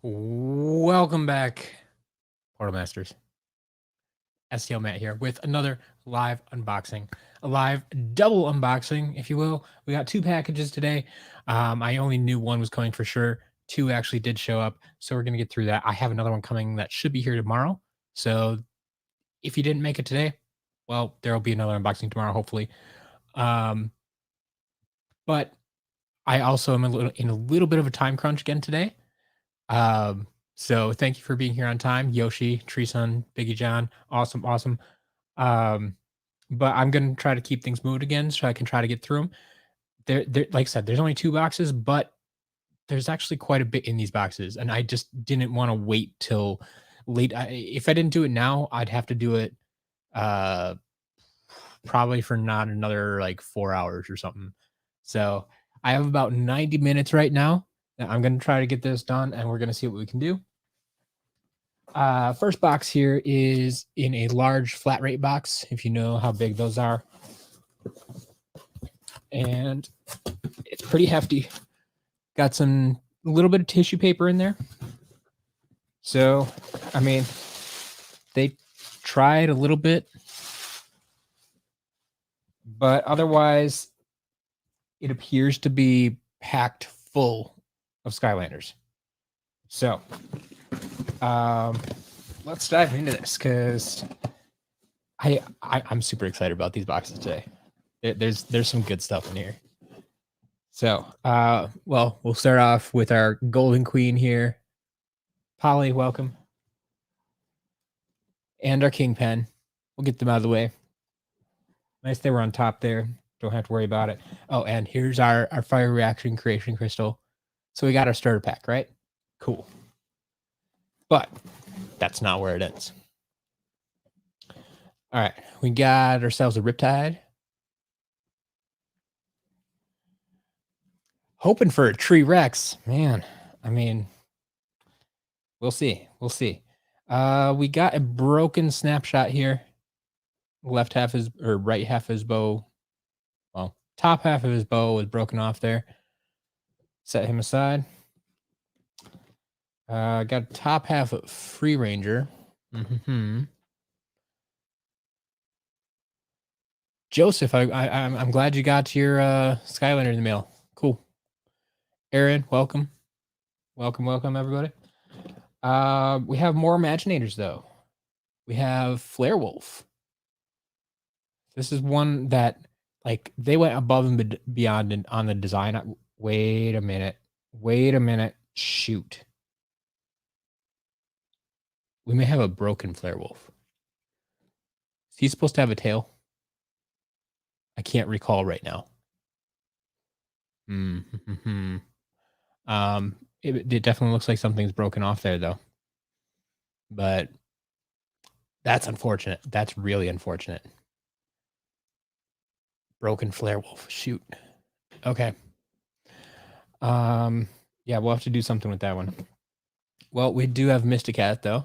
Welcome back, Portal Masters. SCL Matt here with another live unboxing, a live double unboxing, if you will. We got two packages today. I only knew one was coming for sure. Two actually did show up, so we're gonna get through that. I have another one coming that should be here tomorrow. So if you didn't make it today, well, there will be another unboxing tomorrow, hopefully. Um, but I also am in a little bit of a time crunch again today. So thank you for being here on time, Yoshi, Treesun, Biggie John. Awesome, awesome. Um, but I'm gonna try to keep things moving again so I can try to get through them. There, like I said, there's only two boxes, but there's actually quite a bit in these boxes, and I just didn't want to wait till late. If I didn't do it now, I'd have to do it uh probably for not another like 4 hours or something. So I have about 90 minutes right now. I'm gonna try to get this done, and we're gonna see what we can do. First box here is in a large flat rate box, if you know how big those are. And it's pretty hefty. Got a little bit of tissue paper in there. So, I mean, they tried a little bit, but otherwise, it appears to be packed full of Skylanders. So, let's dive into this because I'm super excited about these boxes today. There's some good stuff in here. So, well, we'll start off with our Golden Queen here. Polly, welcome. And our Kingpin. We'll get them out of the way. Nice they were on top there. Don't have to worry about it. Oh, and here's our Fire Reaction Creation Crystal. So we got our starter pack, right? Cool. But that's not where it ends. All right, we got ourselves a Riptide. Hoping for a Tree Rex. Man, I mean, we'll see. We'll see. We got a broken snapshot here. Left half is, or right half of his bow. Well, top half of his bow was broken off there. Set him aside. Got top half of Free Ranger. Joseph, I'm glad you got your Skylander in the mail. Cool. Aaron, welcome. Welcome, everybody. We have more Imaginators, though. We have Flare Wolf. This is one that, like, they went above and beyond on the design. Wait a minute. Shoot. We may have a broken Flare Wolf. Is he supposed to have a tail? I can't recall right now. It definitely looks like something's broken off there, though. But that's unfortunate. That's really unfortunate. Broken Flare Wolf. Shoot. Okay. Yeah, we'll have to do something with that one. Well, we do have Mysticat, though.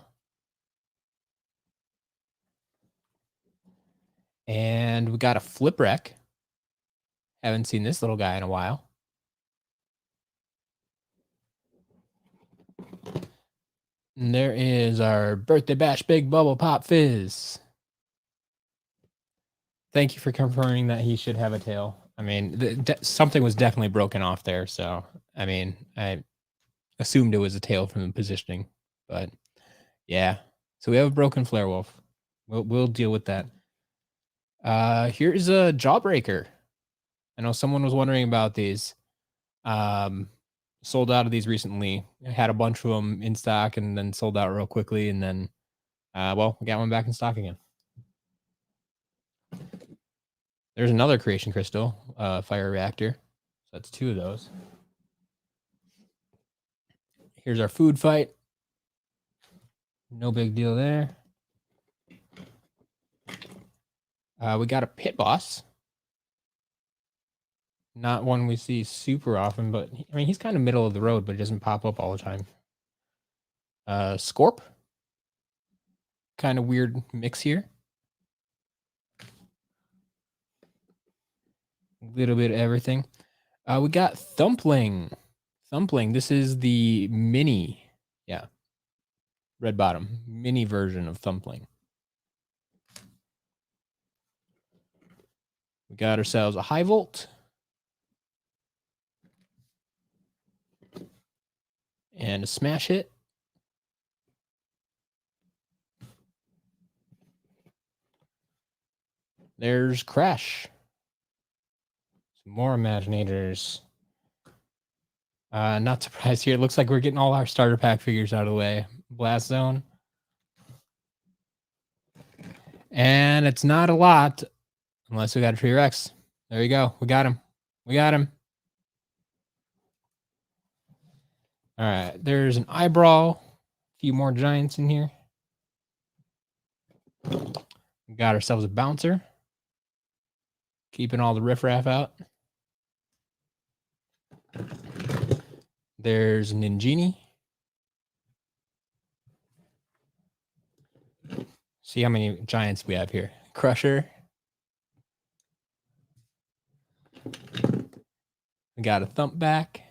And we got a Flipwreck. Haven't seen this little guy in a while. And there is our Birthday Bash Big Bubble Pop Fizz. Thank you for confirming that he should have a tail. I mean, something was definitely broken off there. So, I mean, I assumed it was a tail from the positioning. But, yeah. So we have a broken Flare Wolf. We'll deal with that. Here's a Jawbreaker. I know someone was wondering about these. Sold out of these recently. I had a bunch of them in stock and then sold out real quickly. And then, well, we got one back in stock again. There's another Creation Crystal, Fire Reactor. So that's two of those. Here's our Food Fight. No big deal there. We got a Pit Boss. Not one we see super often, but I mean, he's kind of middle of the road, but it doesn't pop up all the time. Scorp. Kind of weird mix here. A little bit of everything. We got Thumpling. This is the mini Yeah. Red bottom. Mini version of Thumpling. We got ourselves a High Volt. And a Smash Hit. There's Crash. Some more Imaginators. Not surprised here. It looks like we're getting all our starter pack figures out of the way. Blast Zone. And it's not a lot unless we got a Tree Rex. There you go. We got him. We got him. All right. There's an Eyebrow. A few more Giants in here. We got ourselves a Bouncer. Keeping all the riffraff out. There's Ninjini. See how many Giants we have here. Crusher. We got a Thumpback,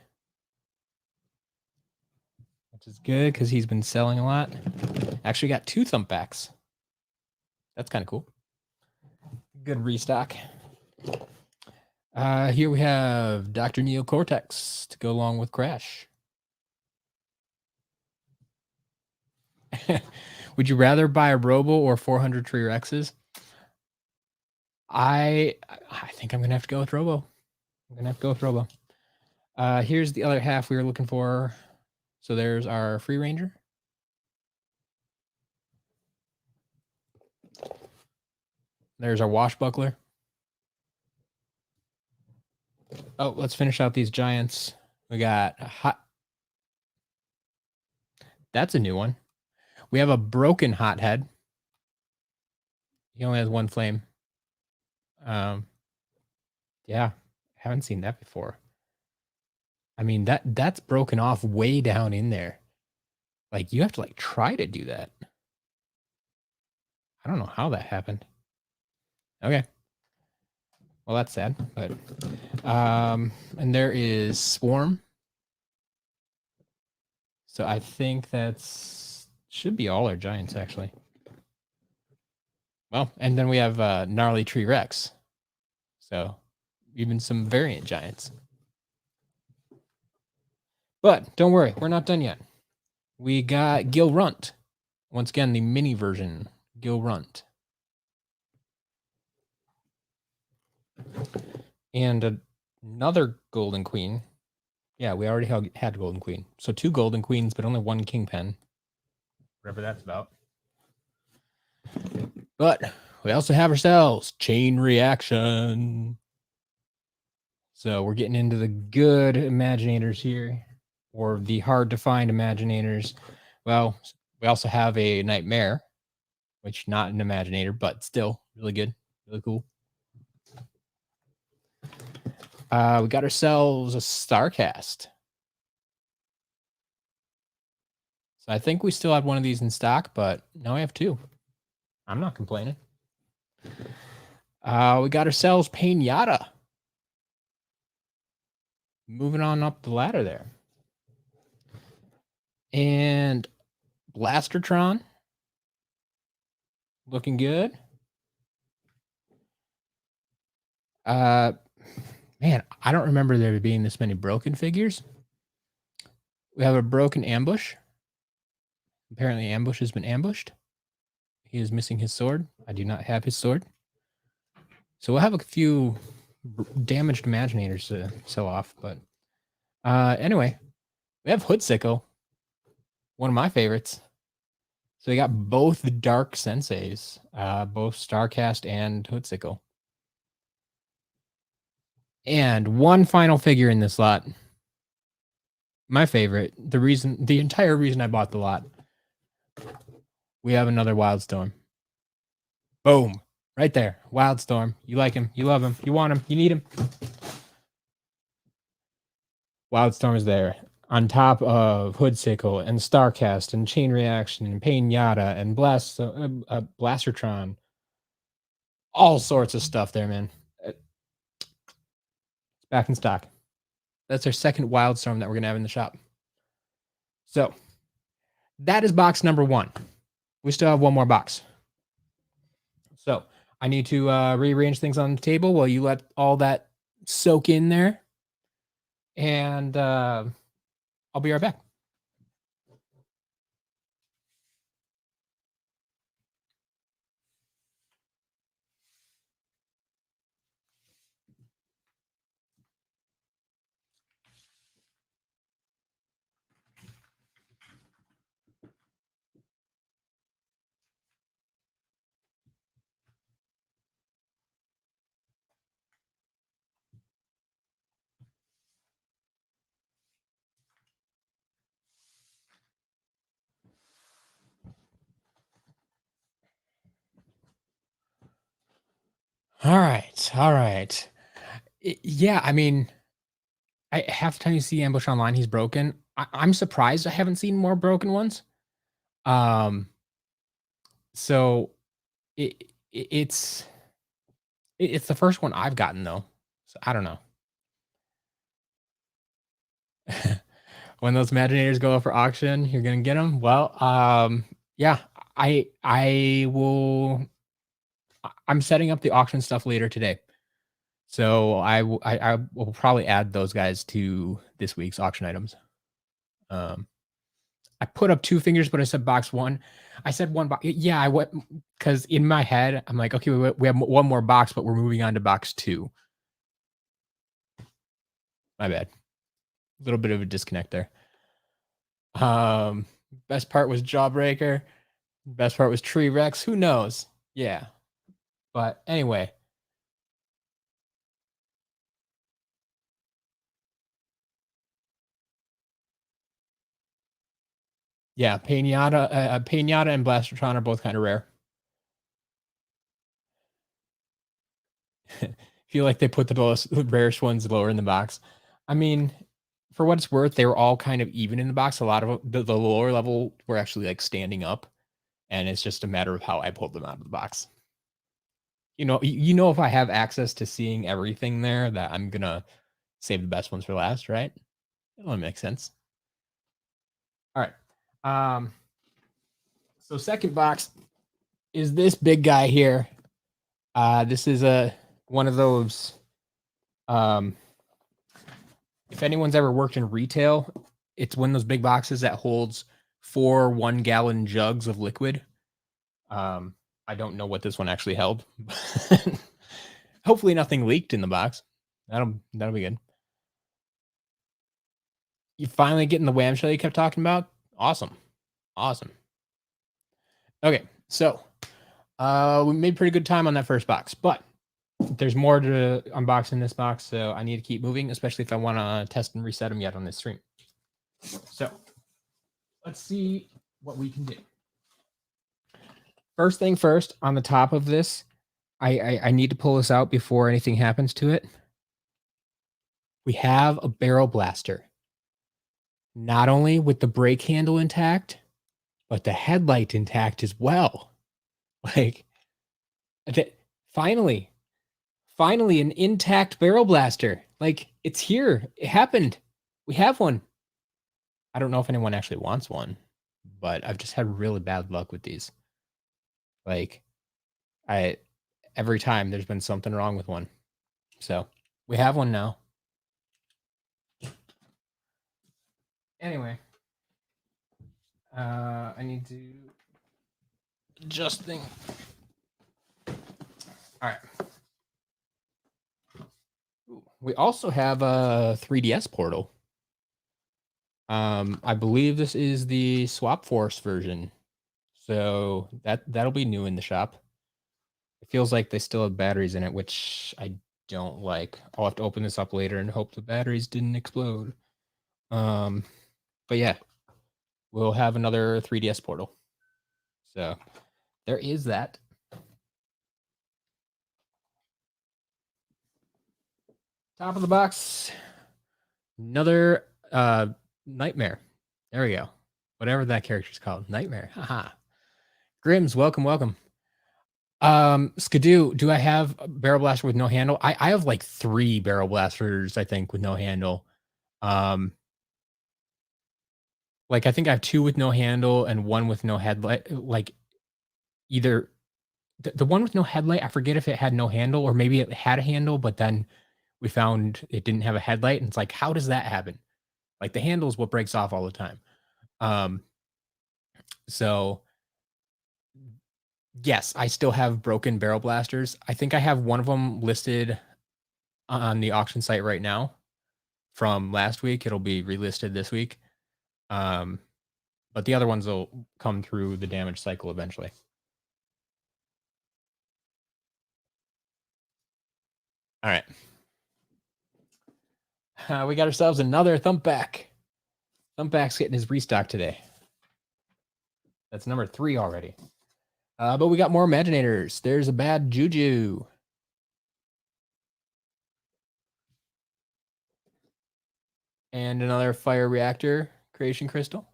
which is good because he's been selling a lot. Actually got 2 Thumpbacks. That's kind of cool. Good restock. Here we have Dr. Neo Cortex to go along with Crash. Would you rather buy a Robo or 400 Tree Rexes? I think I'm going to have to go with Robo. I'm going to have to go with Robo. Here's the other half we were looking for. So there's our Free Ranger. There's our Washbuckler. Oh, let's finish out these Giants. We got Hot. That's a new one. We have a broken Hothead. He only has 1 flame. Yeah, haven't seen that before. I mean, that's broken off way down in there. Like, you have to, like, try to do that. I don't know how that happened. Okay. Well, that's sad, but... and there is Swarm. So I think that's... should be all our Giants, actually. Well, and then we have Gnarly Tree Rex. So, even some variant Giants. But, don't worry, we're not done yet. We got Gil Runt. Once again, the mini version, Gil Runt. And another Golden Queen. Yeah, we already had Golden Queen. So 2 Golden Queens, but only 1 Kingpin. Whatever that's about. But we also have ourselves Chain Reaction. So we're getting into the good Imaginators here. Or the hard to find Imaginators. Well, we also have a Nightmare, which not an Imaginator, but still really good, really cool. We got ourselves a Starcast. So I think we still have one of these in stock, but now we have 2. I'm not complaining. We got ourselves Pinata. Moving on up the ladder there. And Blastertron. Looking good. Man, I don't remember there being this many broken figures. We have a broken Ambush. Apparently Ambush has been ambushed. He is missing his sword. I do not have his sword. So we'll have a few damaged Imaginators to sell off. But anyway, we have Hoodsickle. One of my favorites. So we got both the Dark Senseis. Both Starcast and Hoodsickle. And one final figure in this lot. My favorite. The entire reason I bought the lot. We have another Wildstorm. Boom. Right there. Wildstorm. You like him. You love him. You want him. You need him. Wildstorm is there. On top of Hoodsickle and Starcast and Chain Reaction and Pinata and Blastertron. All sorts of stuff there, man. It's back in stock. That's our second Wildstorm that we're going to have in the shop. So, that is box number one. We still have one more box. So I need to rearrange things on the table while you let all that soak in there. And I'll be right back. All right. All right. Yeah, I mean, half the time you see Ambush online, he's broken. I'm surprised I haven't seen more broken ones. Um, so it's it's the first one I've gotten though. So I don't know. When those imaginators go up for auction, you're gonna get them. Well, yeah, I will. I'm setting up the auction stuff later today, so I will probably add those guys to this week's auction items. Um, I put up 2 fingers, but I said box 1. I said 1 box. Yeah, I went because in my head, I'm like, "Okay, we have 1 more box, but we're moving on to box 2." My bad. A little bit of a disconnect there. Um, Best part was Jawbreaker. Best part was Tree Rex. Who knows? Yeah. But anyway, yeah, Pinata and Blastertron are both kind of rare. Feel like they put the rarest ones lower in the box. I mean, for what it's worth, they were all kind of even in the box. A lot of the lower level were actually like standing up, and it's just a matter of how I pulled them out of the box. If I have access to seeing everything there, that I'm gonna save the best ones for last, right? That only makes sense. All right. So second box is this big guy here. This is one of those. Um, if anyone's ever worked in retail, it's one of those big boxes that holds 4 1-gallon jugs of liquid. I don't know what this one actually held. Hopefully nothing leaked in the box. That'll be good. You finally getting the wham shell you kept talking about? Awesome. Awesome. Okay, so we made pretty good time on that first box, but there's more to unbox in this box, so I need to keep moving, especially if I want to test and reset them yet on this stream. So let's see what we can do. First thing first, on the top of this, I need to pull this out before anything happens to it. We have a barrel blaster. Not only with the brake handle intact, but the headlight intact as well. Like, finally, an intact barrel blaster. Like, it's here. It happened. We have one. I don't know if anyone actually wants one, but I've just had really bad luck with these. Like, every time there's been something wrong with one. So we have one now. Anyway, I need to adjust thing. All right. We also have a 3DS portal. I believe this is the Swap Force version, so that'll be new in the shop. It feels like they still have batteries in it, which I don't like. I'll have to open this up later and hope the batteries didn't explode. But yeah, we'll have another 3DS portal. So there is that. Top of the box, another Nightmare. There we go. Whatever that character's called, Nightmare. Haha. Grims, welcome. Skidoo, do I have a barrel blaster with no handle? I have like 3 barrel blasters, I think, with no handle. Like, I think I have 2 with no handle and 1 with no headlight, like, either the one with no headlight, I forget if it had no handle or maybe it had a handle, but then we found it didn't have a headlight, and it's like, how does that happen? Like, the handle is what breaks off all the time. Um, so, yes, I still have broken barrel blasters. I think I have one of them listed on the auction site right now from last week. It'll be relisted this week. Um, but the other ones will come through the damage cycle eventually. All right. We got ourselves another Thumpback. Thumpback's getting his restock today. That's number 3 already. But we got more Imaginators. There's a Bad Juju. And another Fire Reactor Creation Crystal.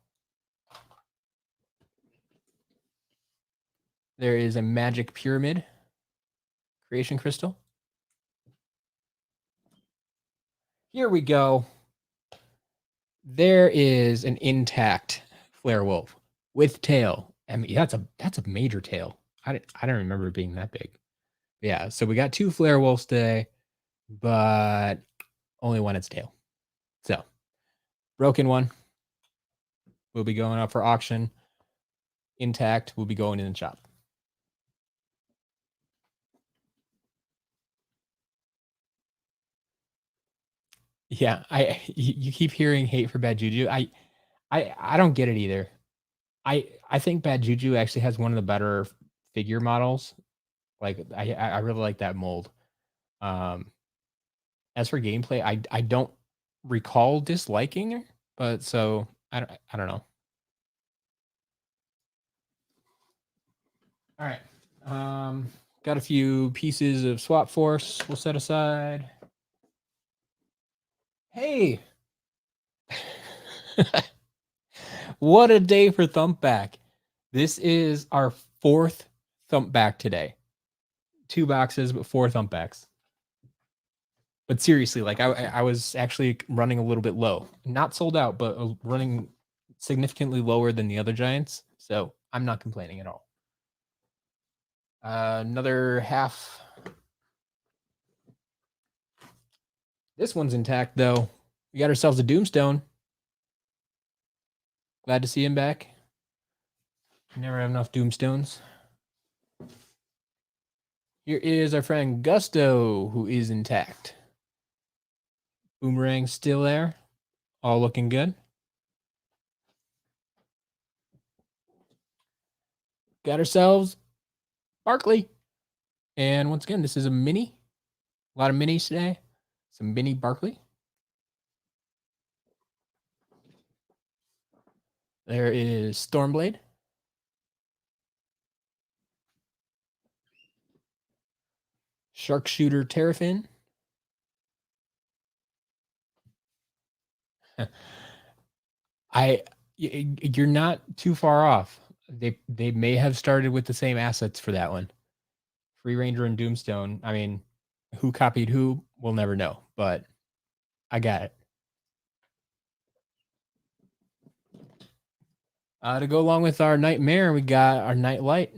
There is a Magic Pyramid Creation Crystal. Here we go. There is an intact Flare Wolf with tail. I mean, that's a major tail. I don't remember it being that big. Yeah, so we got 2 Flare Wolves today, but only one its tail. So, broken one will be going up for auction. Intact will be going in the shop. Yeah, you keep hearing hate for Bad Juju. I don't get it either. I think Bad Juju actually has one of the better figure models. Like I really like that mold. As for gameplay, I don't recall disliking her, but so I don't know. All right. Got a few pieces of Swap Force we'll set aside. Hey. What a day for Thumpback. This is our 4th Thumpback today. 2 boxes, but 4 Thumpbacks. But seriously, like I was actually running a little bit low. Not sold out, but running significantly lower than the other Giants. So I'm not complaining at all. Another half. This one's intact, though. We got ourselves a Doomstone. Glad to see him back. Never have enough Doomstones. Here is our friend Gusto, who is intact. Boomerang still there. All looking good. Got ourselves Barkley. And once again, this is a mini. A lot of minis today. Some mini Barkley. There is Stormblade. Sharkshooter Terrafin. You're not too far off. They may have started with the same assets for that one. Free Ranger and Doomstone. I mean, who copied who? We'll never know, but I got it. To go along with our Nightmare, we got our Nightlight.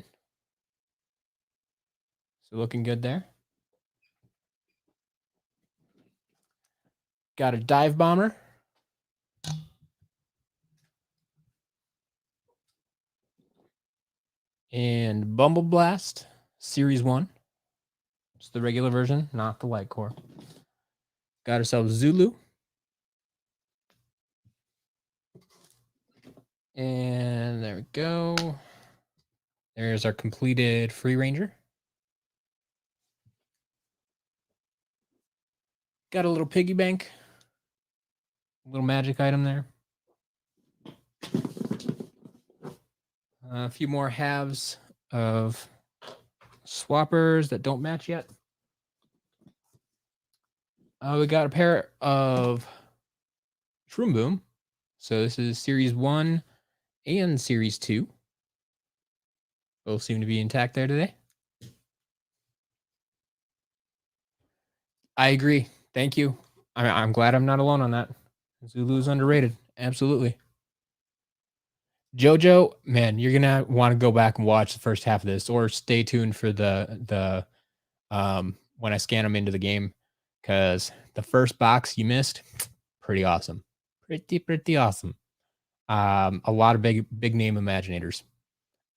So looking good there. Got a Dive Bomber. And Bumble Blast, Series 1. It's the regular version, not the Light Core. Got ourselves Zulu. And there we go. There's our completed Free Ranger. Got a little piggy bank. A little magic item there. A few more halves of swappers that don't match yet. We got a pair of Shroom Boom. So this is Series 1 and Series 2. Both seem to be intact there today. I agree. Thank you. I'm glad I'm not alone on that. Zulu's underrated. Absolutely. JoJo, man, you're gonna want to go back and watch the first half of this, or stay tuned for the when I scan them into the game, because the first box you missed, pretty awesome, pretty awesome. A lot of big name Imaginators.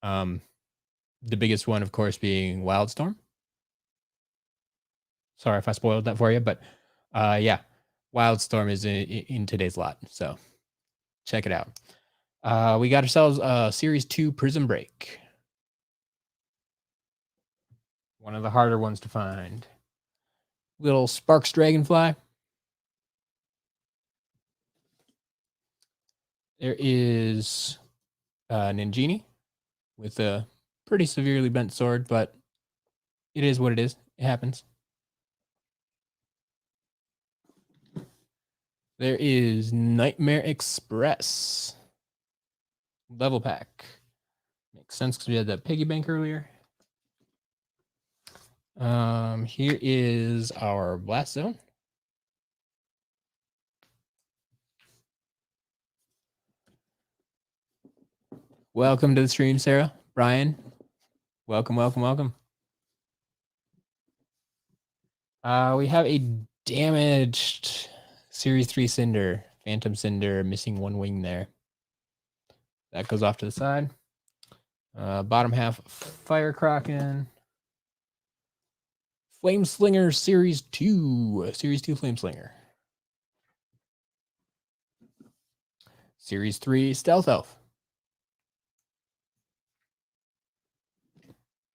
Um, the biggest one, of course, being Wildstorm. Sorry if I spoiled that for you, but yeah, Wildstorm is in today's lot, so check it out. We got ourselves a Series 2 Prism Break. One of the harder ones to find. Little Sparks Dragonfly. There is Ninjini with a pretty severely bent sword, but it is what it is. It happens. There is Nightmare Express. Level pack. Makes sense because we had that piggy bank earlier. Here is our Blast Zone. Welcome to the stream, Sarah. Brian, welcome. We have a damaged Series 3 Cinder, Phantom Cinder, missing one wing there. That goes off to the side. Bottom half, Fire Kraken. Flame Slinger Series 2. Series 2 Flame Slinger. Series 3 Stealth Elf.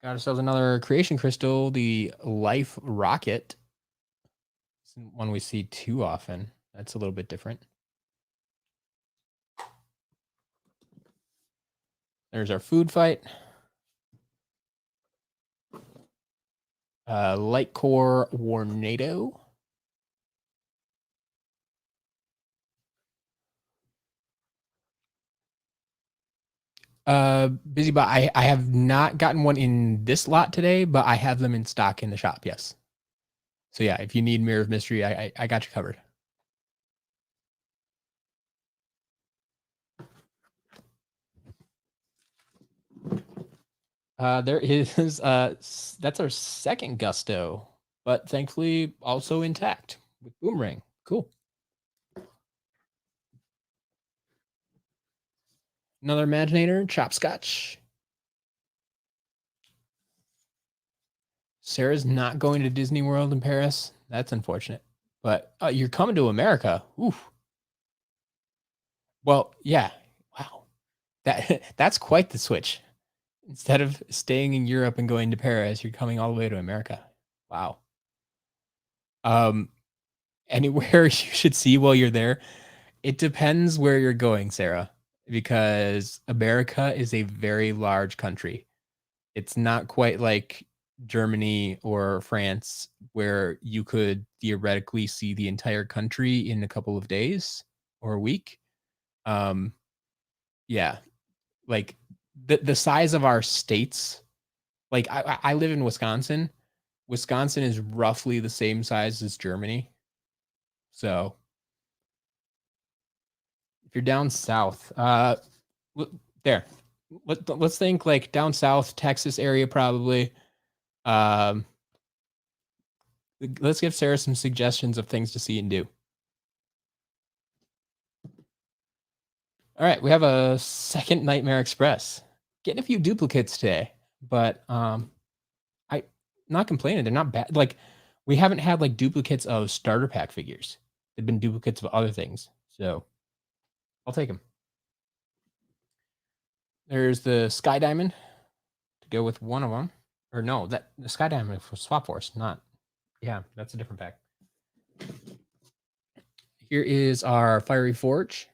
Got ourselves another Creation Crystal, the Life Rocket. It's one we see too often. That's a little bit different. There's our Food Fight. Light Core Warnado. BusyBot, I have not gotten one in this lot today, but I have them in stock in the shop, yes. So yeah, if you need Mirror of Mystery, I got you covered. There is that's our second Gusto, but thankfully also intact with Boomerang. Cool. Another Imaginator, Chopscotch. Sarah's not going to Disney World in Paris. That's unfortunate. But you're coming to America. Oof. Well, yeah. Wow. That's quite the switch. Instead of staying in Europe and going to Paris, you're coming all the way to America. Wow. Anywhere you should see while you're there. It depends where you're going, Sarah, because America is a very large country. It's not quite like Germany or France, where you could theoretically see the entire country in a couple of days or a week. Yeah, like the size of our states. Like I live in Wisconsin. Wisconsin is roughly the same size as Germany. So if you're down south, there, let's think like down south, Texas area probably. Let's give Sarah some suggestions of things to see and do. All right, we have a second Nightmare Express. Getting a few duplicates today, but I not complaining. They're not bad. Like we haven't had like duplicates of starter pack figures. They've been duplicates of other things. So I'll take them. There's the Sky Diamond to go with one of them. Or no, that the Sky Diamond for Swap Force, not. Yeah, that's a different pack. Here is our Fiery Forge.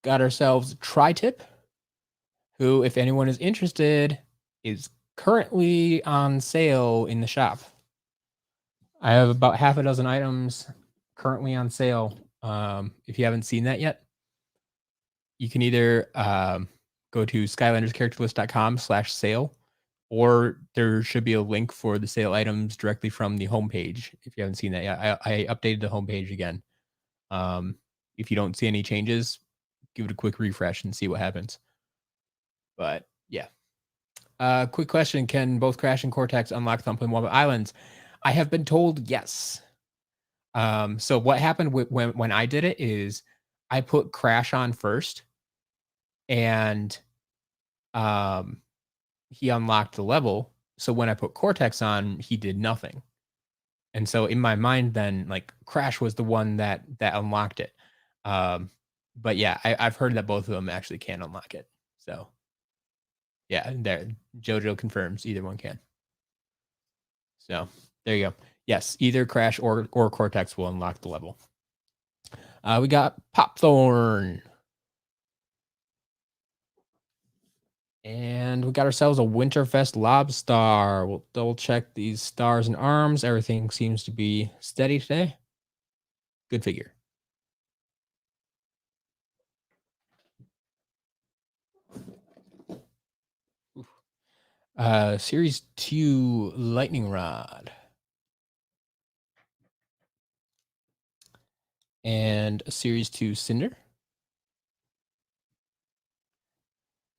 Got ourselves Tri-Tip, who, if anyone is interested, is currently on sale in the shop. I have about half a dozen items currently on sale. If you haven't seen that yet, you can either go to skylanderscharacterlist.com/sale, or there should be a link for the sale items directly from the homepage. If you haven't seen that yet, I updated the homepage again. If you don't see any changes, give it a quick refresh and see what happens. But yeah. Quick question: can both Crash and Cortex unlock Thumping Wobble Islands? I have been told yes. So what happened when I did it is I put Crash on first, and he unlocked the level. So when I put Cortex on, he did nothing. And so in my mind, then like Crash was the one that unlocked it. But yeah, I've heard that both of them actually can unlock it. So yeah, there JoJo confirms either one can. So there you go. Yes, either Crash or Cortex will unlock the level. We got Popthorn. And we got ourselves a Winterfest Lobstar. We'll double check these stars and arms. Everything seems to be steady today. Good figure. Series 2 Lightning Rod. And a Series 2 Cinder.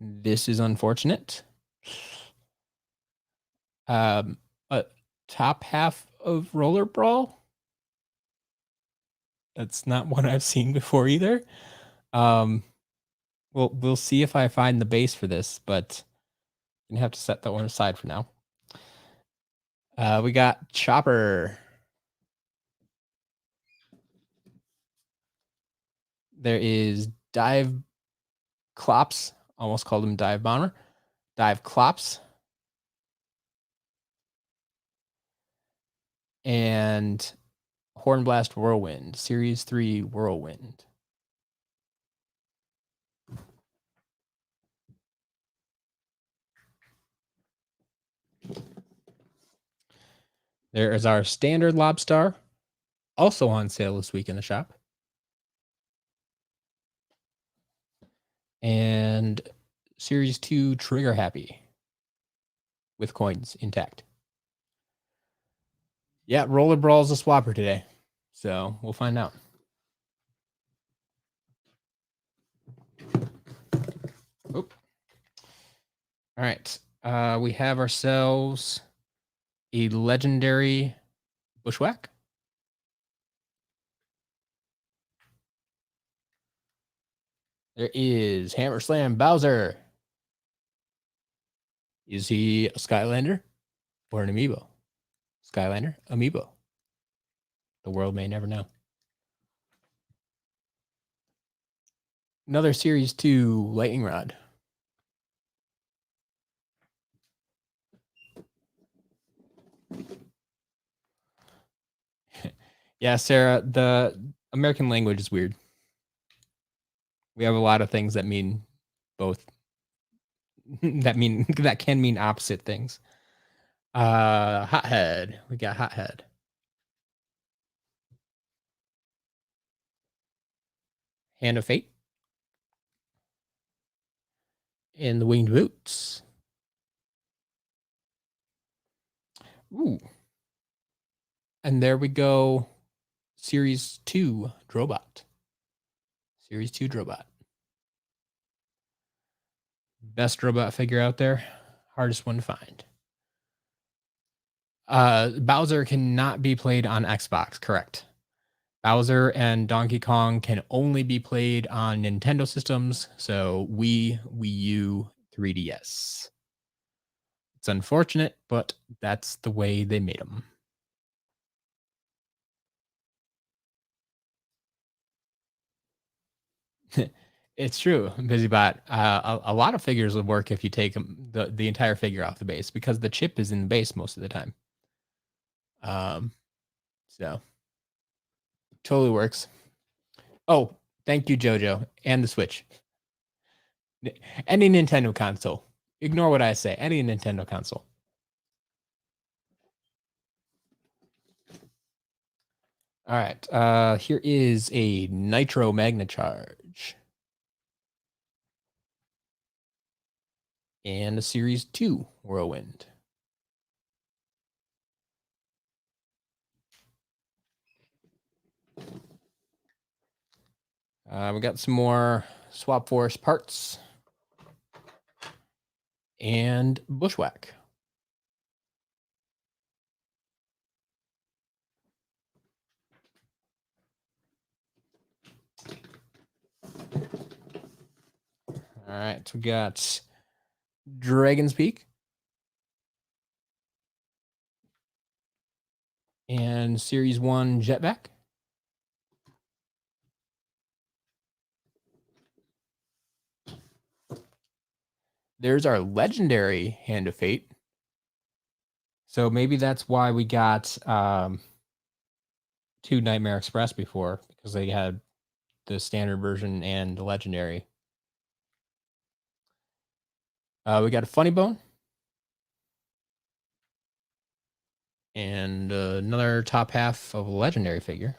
This is unfortunate. A top half of Roller Brawl. That's not one I've seen before either. We'll see if I find the base for this, but I'm gonna have to set that one aside for now. We got Chopper. There is Dive Clops. Almost called him Dive Bomber. Dive Clops. And Hornblast Whirlwind. Series 3 Whirlwind. There is our standard Lobstar. Also on sale this week in the shop. And Series 2 Trigger Happy. With coins intact. Yeah, Roller Brawl's a swapper today. So we'll find out. Oop. All right. We have ourselves a legendary Bushwhack. There is Hammer Slam Bowser. Is he a Skylander or an amiibo? Skylander, amiibo. The world may never know. Another Series 2 Lightning Rod. Yeah, Sarah, the American language is weird. We have a lot of things that mean both that can mean opposite things. Hothead. We got Hothead. Hand of Fate. And the Winged Boots. Ooh. And there we go. Series 2 Drobot. Series 2 Drobot. Best robot figure out there. Hardest one to find. Bowser cannot be played on Xbox, correct? Bowser and Donkey Kong can only be played on Nintendo systems, so Wii U, 3DS. It's unfortunate, but that's the way they made them. It's true, BusyBot. A lot of figures would work if you take the entire figure off the base because the chip is in the base most of the time. So totally works. Oh, thank you, JoJo, and the Switch. Any Nintendo console. Ignore what I say. Any Nintendo console. All right. Here is a Nitro Magna Charge. And a Series 2 Whirlwind. We got some more Swap Force parts and Bushwhack. All right, so we got Dragon's Peak and Series 1 Jetvac. There's our legendary Hand of Fate. So maybe that's why we got 2 Nightmare Express before, because they had the standard version and the legendary. We got a Funny Bone. And another top half of a legendary figure.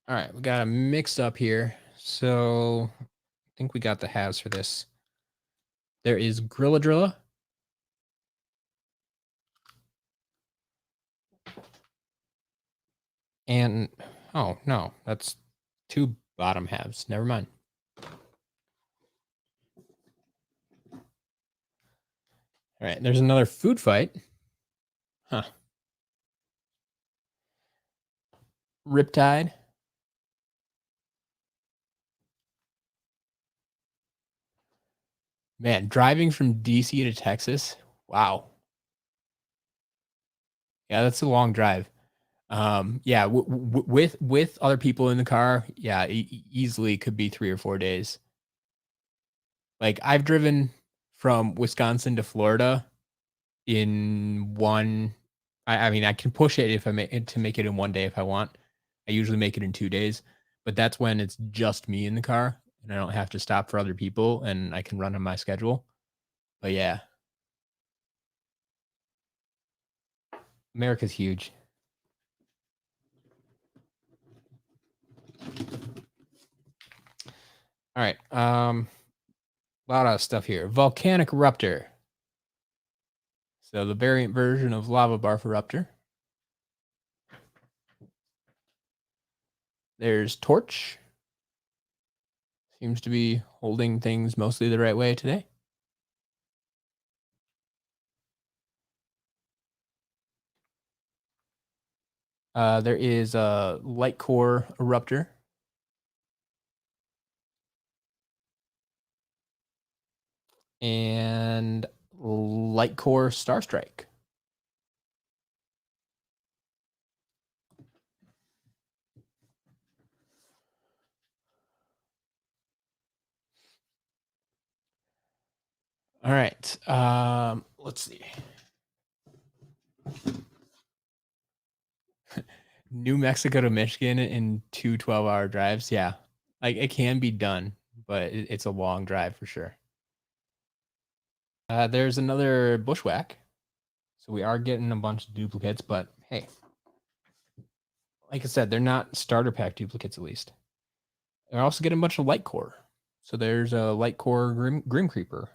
All right, we got a mixed up here. So I think we got the halves for this. There is Grilladrilla. And, oh, no, that's 2 bottom halves. Never mind. All right, there's another food fight. Huh. Riptide. Man, driving from DC to Texas. Wow. Yeah, that's a long drive. Yeah, with other people in the car, yeah, easily could be 3 or 4 days. Like, I've driven from Wisconsin to Florida in one. I mean, I can push it if I make to make it in one day if I want. I usually make it in 2 days, but that's when it's just me in the car and I don't have to stop for other people and I can run on my schedule. But yeah, America's huge. All right, a lot of stuff here. Volcanic Ruptor. So the variant version of Lava Barfaruptor. There's Torch. Seems to be holding things mostly the right way today. There is a Light Core Eruptor. And Light Core Starstrike. All right. Let's see. New Mexico to Michigan in 2 12-hour drives. Yeah. Like, it can be done, but it's a long drive for sure. There's another Bushwhack. So we are getting a bunch of duplicates, but hey, like I said, they're not starter pack duplicates at least. We're also getting a bunch of Light Core. So there's a Light Core Grim Creeper.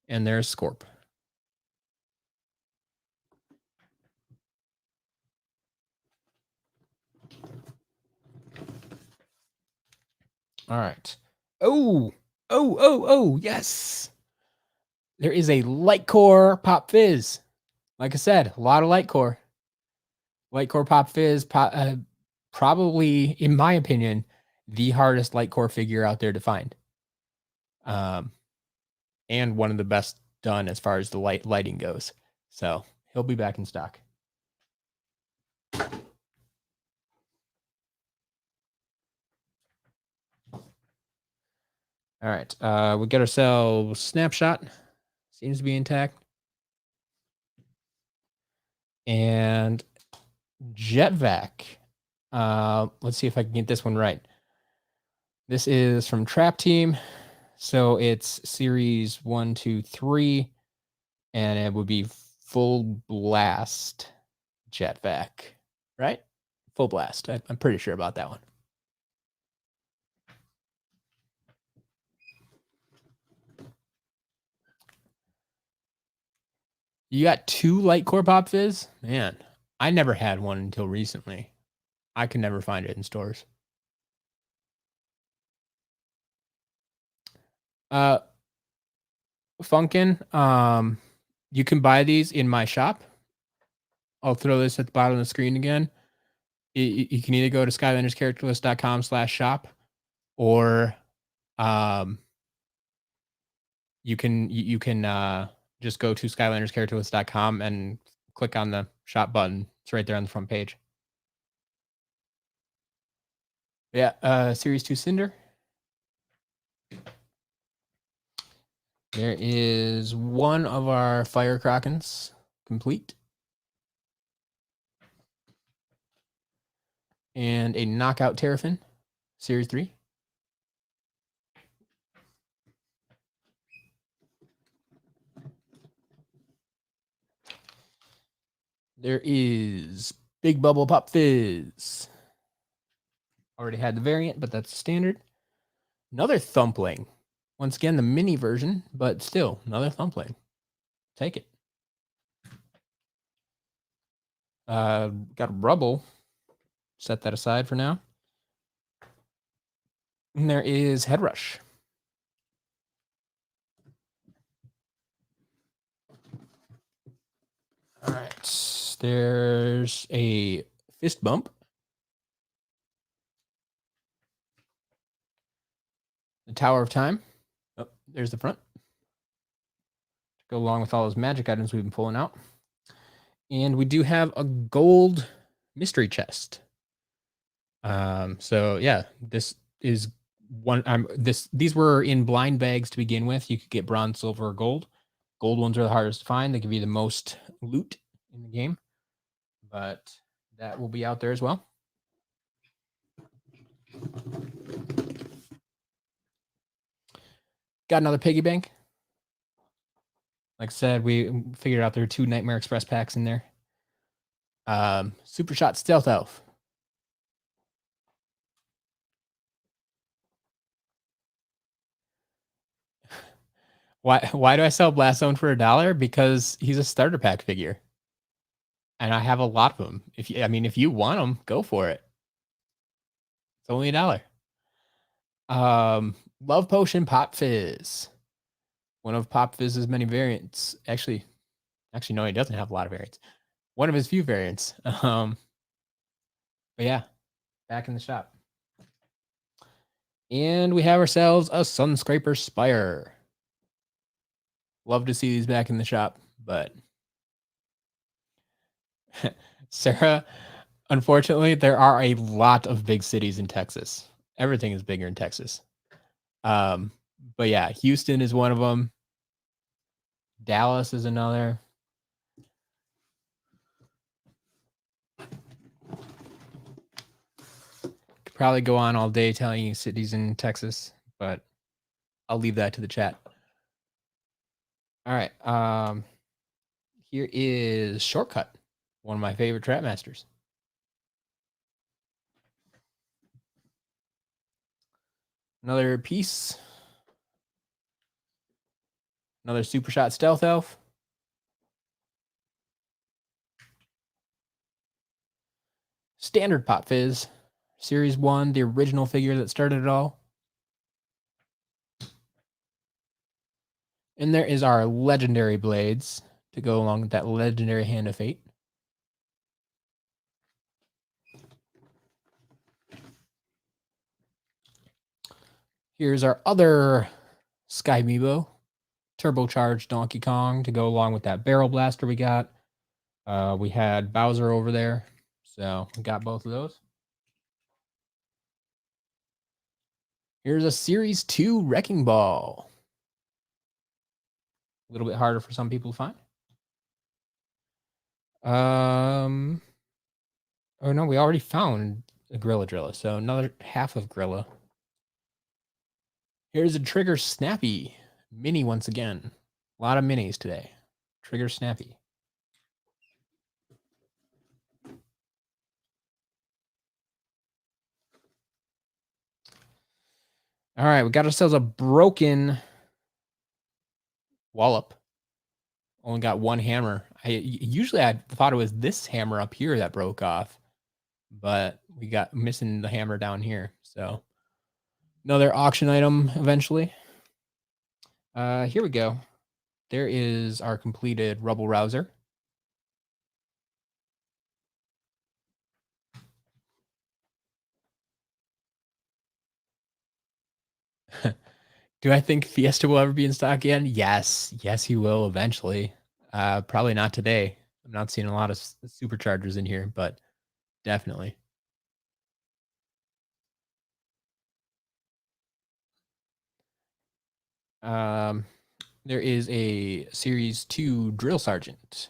And there's Scorp. All right. Oh, yes. There is a Light Core Pop Fizz. Like I said, a lot of Light Core. Light Core Pop Fizz, probably, in my opinion, the hardest Light Core figure out there to find. And one of the best done as far as the lighting goes. So he'll be back in stock. All right. We got ourselves Snapshot. Seems to be intact. And Jetvac. Let's see if I can get this one right. This is from Trap Team. So it's series 1, 2, 3. And it would be Full Blast Jetvac, right? Full Blast. I'm pretty sure about that one. You got 2 Light Core Pop Fizz? Man, I never had one until recently. I can never find it in stores. Funkin, you can buy these in my shop. I'll throw this at the bottom of the screen again. You can either go to skylanderscharacterlist.com/shop, or you can just go to skylanderscharacterlist.com and click on the shop button. It's right there on the front page. Yeah, Series 2 Cinder. There is one of our Fire Krakens complete. And a Knockout Terrafin, Series 3. There is Big Bubble Pop Fizz. Already had the variant, but that's standard. Another Thumpling. Once again, the mini version, but still, another Thumpling. Take it. Got a Rubble. Set that aside for now. And there is Head Rush. All right. There's a Fist Bump. The Tower of Time. Oh, there's the front. Go along with all those magic items we've been pulling out. And we do have a gold mystery chest. So yeah, this is one. These were in blind bags to begin with. You could get bronze, silver, or gold. Gold ones are the hardest to find. They give you the most loot in the game, but that will be out there as well. Got another piggy bank. Like I said, we figured out there are 2 Nightmare Express packs in there. Super Shot Stealth Elf. Why do I sell Blast Zone for $1? Because he's a starter pack figure, and I have a lot of them. If you want them, go for it. It's only $1. Love Potion Pop Fizz. One of Pop Fizz's many variants. Actually, no, he doesn't have a lot of variants. One of his few variants. But yeah, back in the shop. And we have ourselves a Sunscraper Spire. Love to see these back in the shop, but Sarah, unfortunately, there are a lot of big cities in Texas. Everything is bigger in Texas. But yeah, Houston is one of them. Dallas is another. Could probably go on all day telling you cities in Texas, but I'll leave that to the chat. All right. Here is Shortcut, one of my favorite trap masters. Another piece. Another Super Shot Stealth Elf. Standard Pop Fizz. Series 1, the original figure that started it all. And there is our Legendary Blades to go along with that Legendary Hand of Fate. Here's our other Sky Meebo, Turbocharged Donkey Kong to go along with that Barrel Blaster we got. We had Bowser over there, so we got both of those. Here's a Series 2 Wrecking Ball. A little bit harder for some people to find. Oh no, we already found a Gorilla Drilla, so another half of Gorilla. Here's a Trigger Snappy mini once again. A lot of minis today. Trigger Snappy. All right, we got ourselves a broken Wallop. Only got one hammer. Usually I thought it was this hammer up here that broke off, but we got missing the hammer down here. So another auction item eventually. Here we go. There is our completed Rubble Rouser. Do I think Fiesta will ever be in stock again? Yes. Yes, he will eventually. Probably not today. I'm not seeing a lot of superchargers in here, but definitely. There is a Series 2 Drill Sergeant.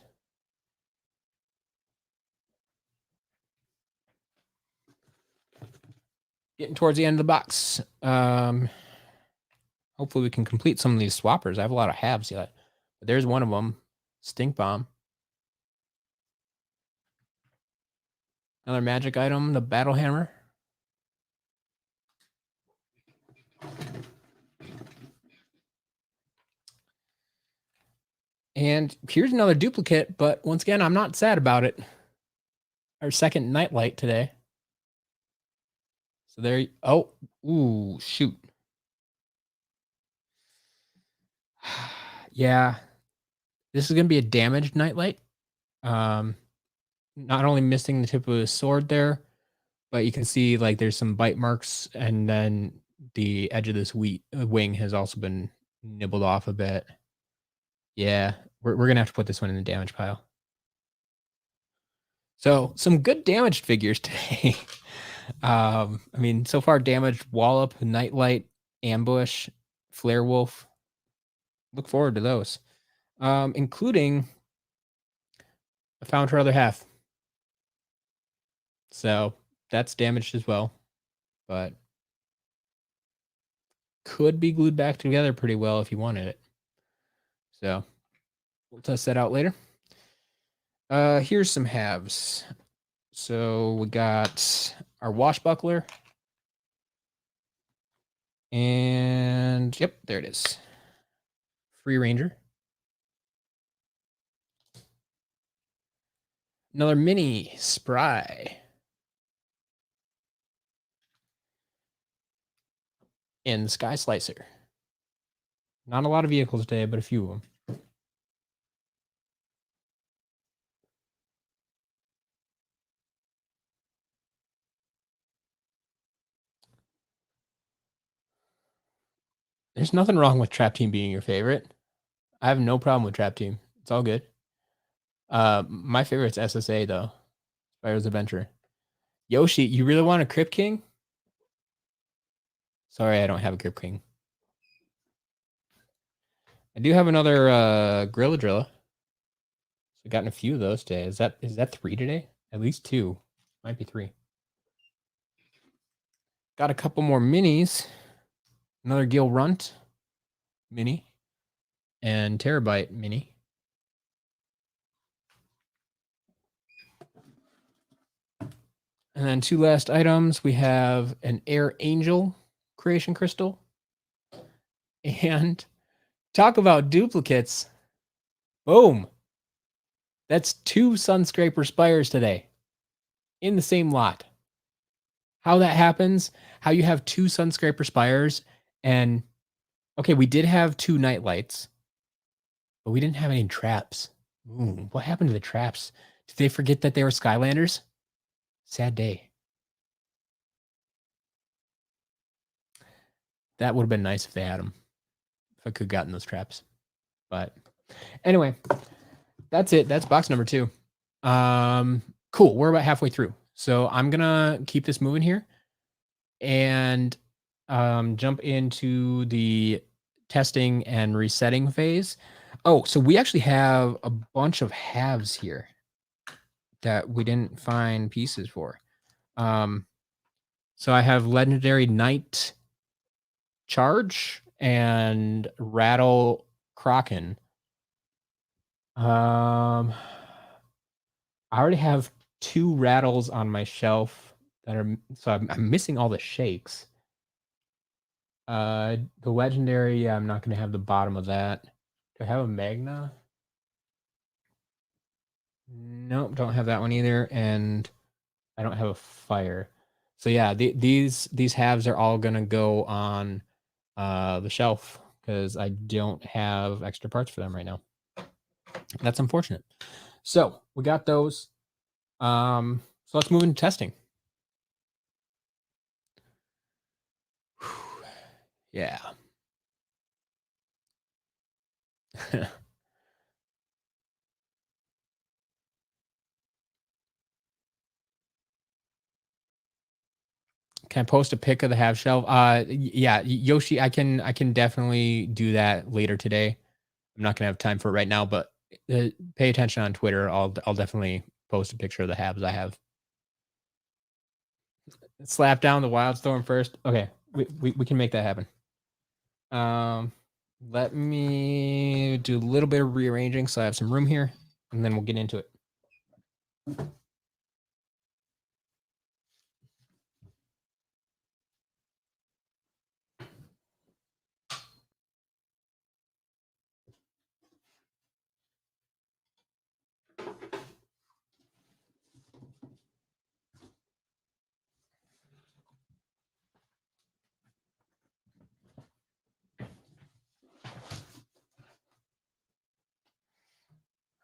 Getting towards the end of the box. Hopefully we can complete some of these swappers. I have a lot of halves yet. But there's one of them. Stink Bomb. Another magic item, the Battle Hammer. And here's another duplicate, but once again, I'm not sad about it. Our second Nightlight today. So there, oh, ooh, shoot. Yeah, this is going to be a damaged Nightlight. Not only missing the tip of his sword there, but you can see like there's some bite marks, and then the edge of this wing has also been nibbled off a bit. Yeah, we're going to have to put this one in the damage pile. So some good damaged figures today. I mean, so far damaged Wallop, Nightlight, Ambush, Flare Wolf. Look forward to those. Including I found her other half. So that's damaged as well. But could be glued back together pretty well if you wanted it. So we'll test that out later. Here's some halves. So we got our Washbuckler. And yep, there it is. Free Ranger. Another mini Spry. And Sky Slicer. Not a lot of vehicles today, but a few of them. There's nothing wrong with Trap Team being your favorite. I have no problem with Trap Team. It's all good. My favorite's SSA though. Spyro's Adventure. Yoshi, you really want a Crypt King? Sorry, I don't have a Crypt King. I do have another Gorilla Drilla. I've gotten a few of those today. Is that 3 today? At least 2. Might be 3. Got a couple more minis. Another Gil Runt mini and Terabyte mini. And then 2 last items. We have an Air Angel Creation Crystal. And talk about duplicates. Boom. That's 2 Sunscraper Spires today in the same lot. How that happens, how you have 2 Sunscraper Spires, and okay, we did have 2 Nightlights, but we didn't have any traps. Ooh, what happened to the traps? Did they forget that they were Skylanders? Sad day. That would have been nice if they had them. If I could have gotten those traps. But anyway, that's it. That's box number 2. Cool. We're about halfway through. So I'm gonna keep this moving here and jump into the testing and resetting phase. Oh, so we actually have a bunch of halves here that we didn't find pieces for. So I have Legendary Knight Charge and Rattle Kraken. I already have 2 rattles on my shelf that are, so I'm missing all the shakes. The legendary, yeah, I'm not gonna have the bottom of that. Do I have a Magna? Nope, don't have that one either, and I don't have a fire. So yeah, these halves are all gonna go on the shelf because I don't have extra parts for them right now. That's unfortunate. So we got those. So let's move into testing. Yeah. Can I post a pic of the half shelf? Yeah, Yoshi, I can definitely do that later today. I'm not gonna have time for it right now, but pay attention on Twitter. I'll definitely post a picture of the halves I have. Slap down the Wildstorm first. Okay, we can make that happen. Let me do a little bit of rearranging so I have some room here, and then we'll get into it.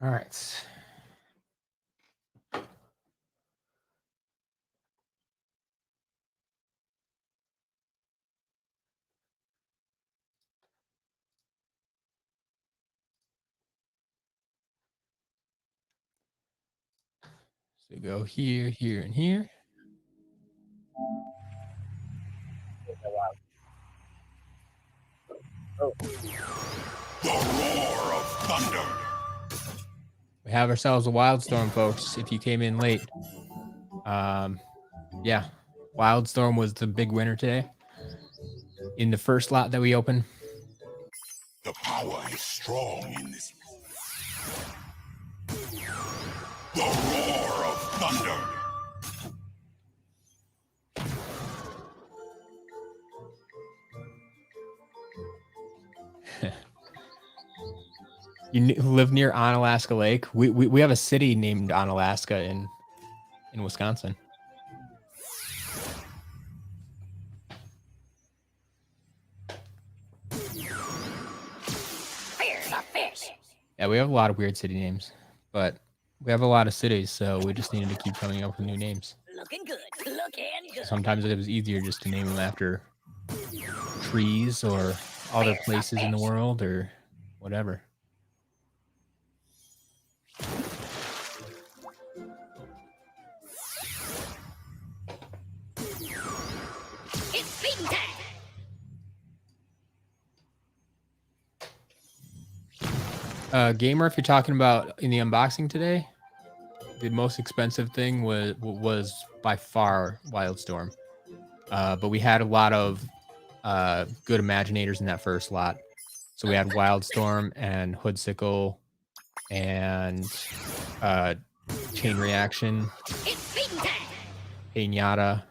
All right. So go here, here, and here. The roar of thunder. We have ourselves a Wildstorm, folks. If you came in late, yeah, Wildstorm was the big winner today in the first lot that we opened. The power is strong in this. The roar of thunder. You live near Onalaska Lake. We have a city named Onalaska in Wisconsin. Yeah, we have a lot of weird city names, but we have a lot of cities, so we just needed to keep coming up with new names. Looking good. Looking good. Sometimes it was easier just to name them after trees or other places in the world or whatever. It's feeding time. Gamer, if you're talking about in the unboxing today, the most expensive thing was by far Wildstorm. But we had a lot of good Imaginators in that first lot. So we had Wildstorm and Hoodsickle and Chain Reaction, It's feeding time. Pinata,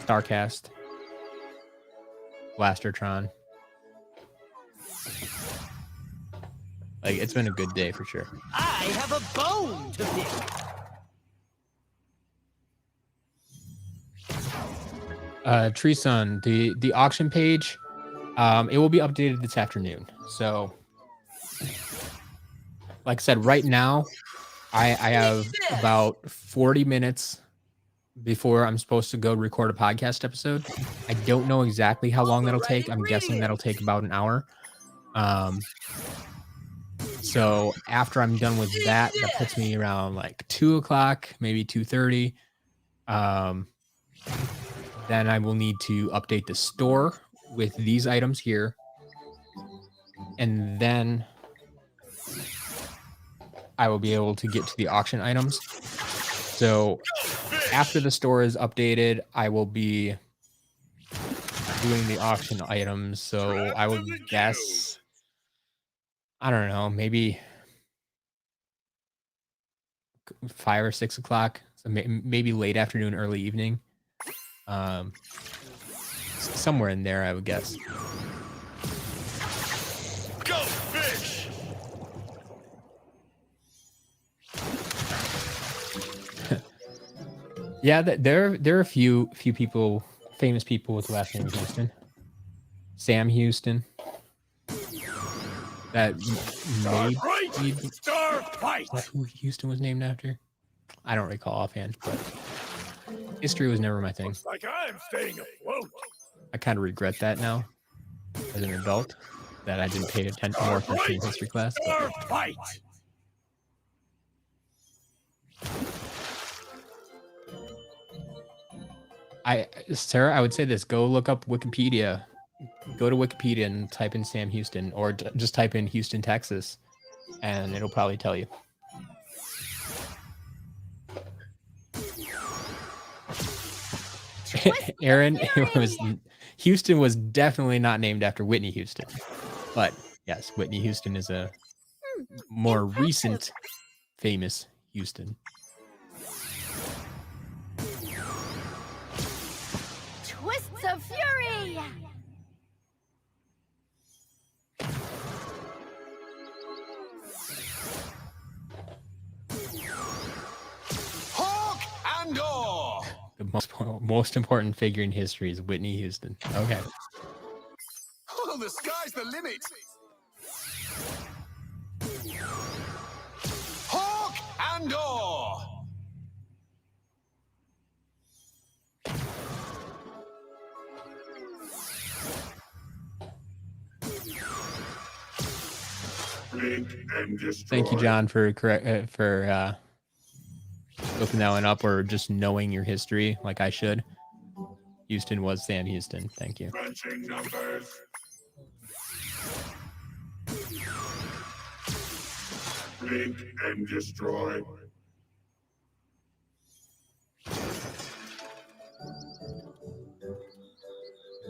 Starcast, Blastertron. Like, it's been a good day for sure. I have a bone to pick. Tree Sun, the auction page, it will be updated this afternoon. So, like I said, right now, I have about 40 minutes before I'm supposed to go record a podcast episode. I don't know exactly how long that'll take. I'm guessing that'll take about an hour. So after I'm done with that, that puts me around like 2 o'clock, maybe 2:30. Then I will need to update the store with these items here. And then I will be able to get to the auction items. So after the store is updated, I will be doing the auction items. So I would guess, I don't know, maybe 5 or 6 o'clock. So maybe late afternoon, early evening. Somewhere in there, I would guess. Go fish. Yeah, there are a few people, famous people with the last name Houston. Sam Houston. That may be Star fight. that who Houston was named after. I don't recall offhand, but history was never my thing. Looks like I'm staying afloat. I kind of regret that now, as an adult, that I didn't pay more attention in history class. Star But fight. Sarah, I would say this: go look up Wikipedia. Go to Wikipedia and type in Sam Houston, or just type in Houston, Texas, and it'll probably tell you. Aaron, Houston was definitely not named after Whitney Houston, but yes, Whitney Houston is a more recent famous Houston. Twists of fury. Hawk and Daw. The most important figure in history is Whitney Houston. Okay. Oh, the sky's the limit. Hawk and Daw. Thank you, John, for looking that one up, or just knowing your history like I should. Houston was Sam Houston. Thank you. Crunching numbers. Blink and destroy.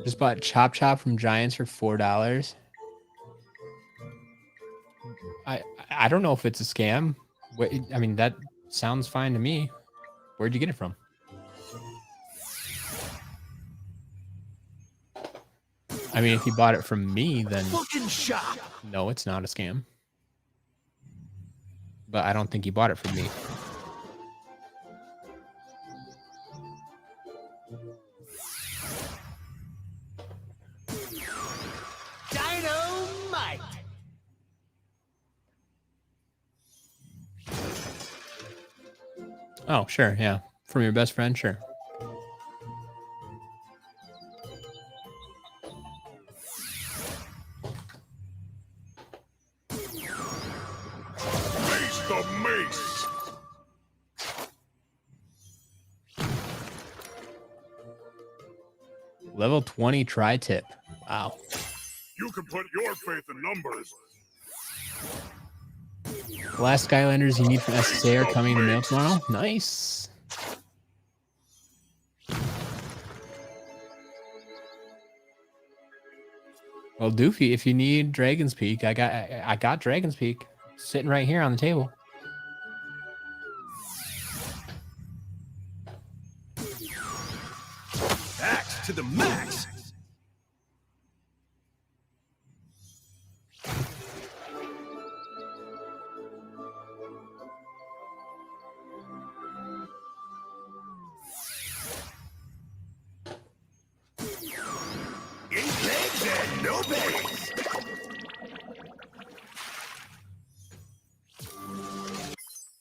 Just bought Chop Chop from Giants for $4. I don't know if it's a scam. I mean, that sounds fine to me. Where'd you get it from? I mean, if you bought it from me, then Fucking shot. no, it's not a scam. But I don't think you bought it from me. Dynamite. Oh, sure, yeah. From your best friend, sure. Face the mace. Level 20 tri-tip. Wow. You can put your faith in numbers. The last Skylanders you need from SCL are coming in the mail tomorrow. Nice. Well, Doofy, if you need Dragon's Peak, I got Dragon's Peak sitting right here on the table. Axe to the max. Eight legs and no base.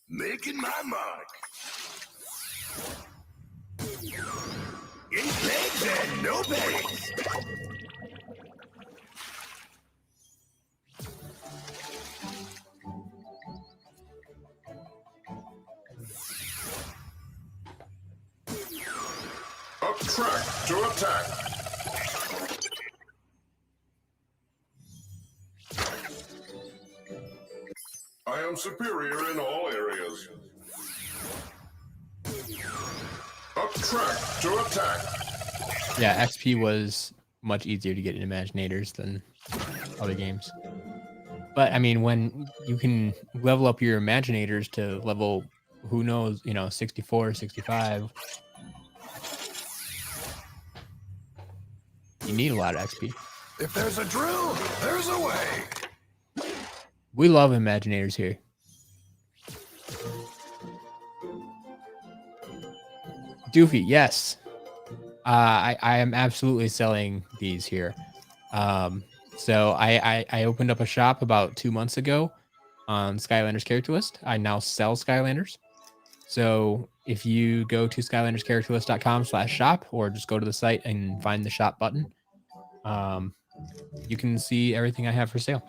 Making my mark. Eight legs and no base. Up track to attack. I am superior in all areas. Up track to attack. Yeah, XP was much easier to get in Imaginators than other games. But I mean, when you can level up your Imaginators to level, who knows, 64, 65, you need a lot of XP. If there's a drill, there's a way. We love Imaginators here. Doofy, yes. I am absolutely selling these here. So I opened up a shop about 2 months ago on Skylanders character list. I now sell Skylanders. So if you go to skylanderscharacterlist.com/shop or just go to the site and find the shop button, you can see everything I have for sale.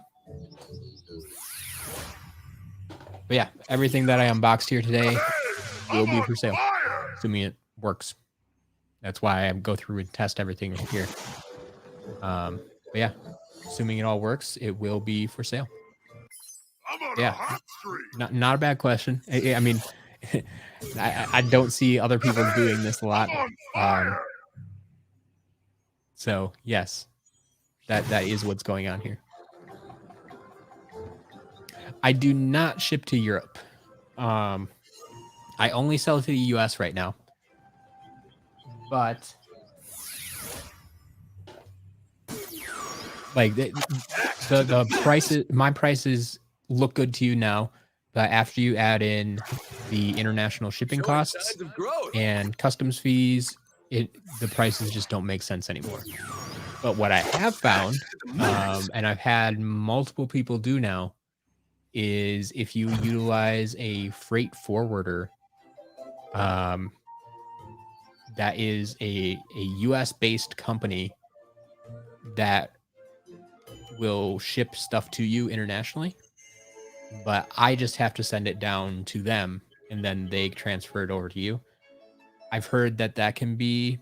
But yeah, everything that I unboxed here today will be for sale, assuming it works. That's why I go through and test everything here. But yeah, assuming it all works, it will be for sale. Yeah, not a bad question. I mean, I don't see other people doing this a lot. So yes, that is what's going on here. I do not ship to Europe. I only sell to the US right now. But like the prices, my prices look good to you now, but after you add in the international shipping costs and customs fees, the prices just don't make sense anymore. But what I have found, and I've had multiple people do now, is if you utilize a freight forwarder, that is a US based company that will ship stuff to you internationally, but I just have to send it down to them and then they transfer it over to you. I've heard that that can be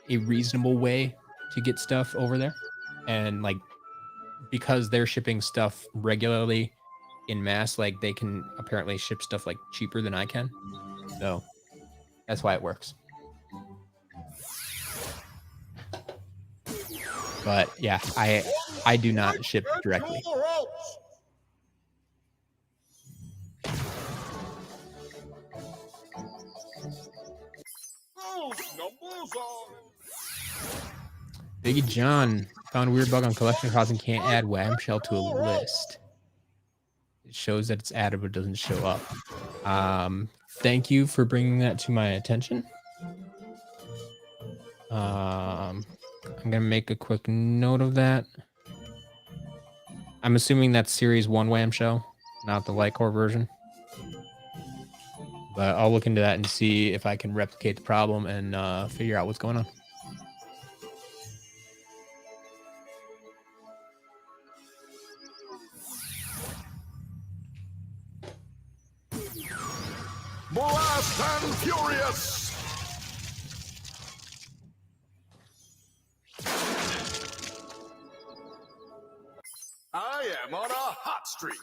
a reasonable way to get stuff over there. And like, because they're shipping stuff regularly in mass, like they can apparently ship stuff like cheaper than I can. So that's why it works. But yeah, I do not ship directly. Biggie John found a weird bug on collection costs and can't add Wham Shell to a list. It shows that it's added but doesn't show up. Thank you for bringing that to my attention. I'm gonna make a quick note of that. I'm assuming that's Series 1 Wham Shell, not the Lightcore version. But I'll look into that and see if I can replicate the problem and figure out what's going on. Blast and Furious! I am on a hot streak.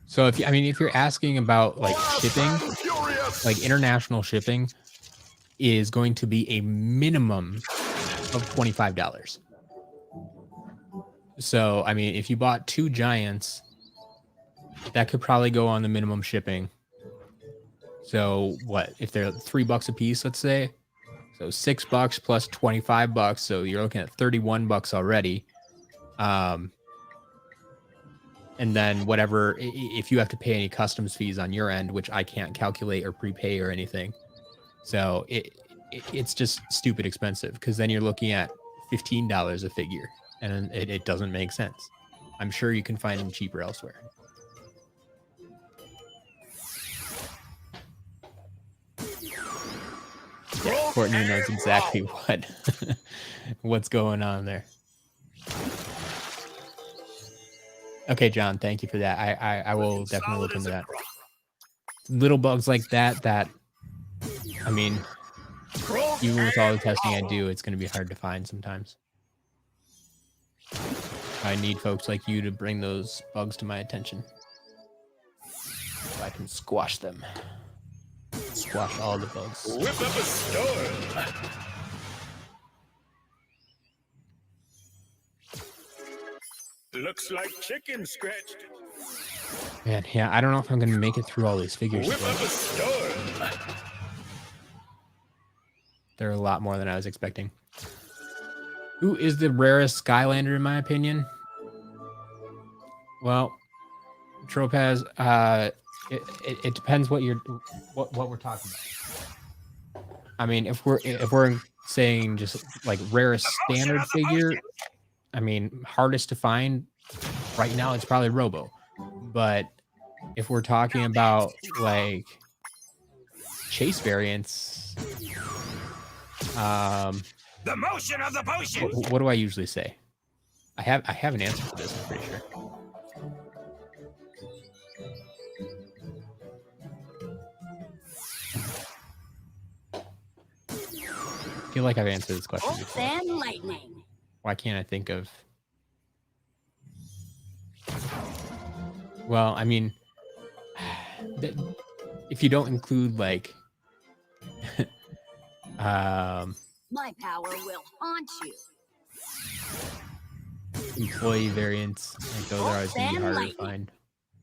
So if you're asking about like shipping, like international shipping is going to be a minimum of $25. So I mean, if you bought 2 giants, that could probably go on the minimum shipping. So what if they're $3 a piece, let's say? So $6 plus $25. So you're looking at $31 already. And then whatever, if you have to pay any customs fees on your end, which I can't calculate or prepay or anything. So it's just stupid expensive because then you're looking at $15 a figure and it doesn't make sense. I'm sure you can find them cheaper elsewhere. Yeah, Courtney knows exactly what's going on there. Okay, John, thank you for that. I will definitely look into that. Little bugs like that, I mean, even with all the testing I do, it's going to be hard to find sometimes. I need folks like you to bring those bugs to my attention so I can squash them. Squash all the bugs. Whip up a storm! Looks like chicken scratched. Man, yeah, I don't know if I'm going to make it through all these figures. Whip up a storm! There are a lot more than I was expecting. Who is the rarest Skylander in my opinion? Well, Tropaz, it depends what we're talking about. I mean, if we're saying just like rarest standard figure, I mean, hardest to find right now, it's probably Robo. But if we're talking about like chase variants, The motion of the potion. what do I usually say? I have an answer for this, I'm pretty sure. I feel like I've answered this question Bolt before. and lightning. Why can't I think of? Well, I mean, if you don't include like, My power will haunt you. employee variants, like those are always gonna be Bolt and harder to lightning. find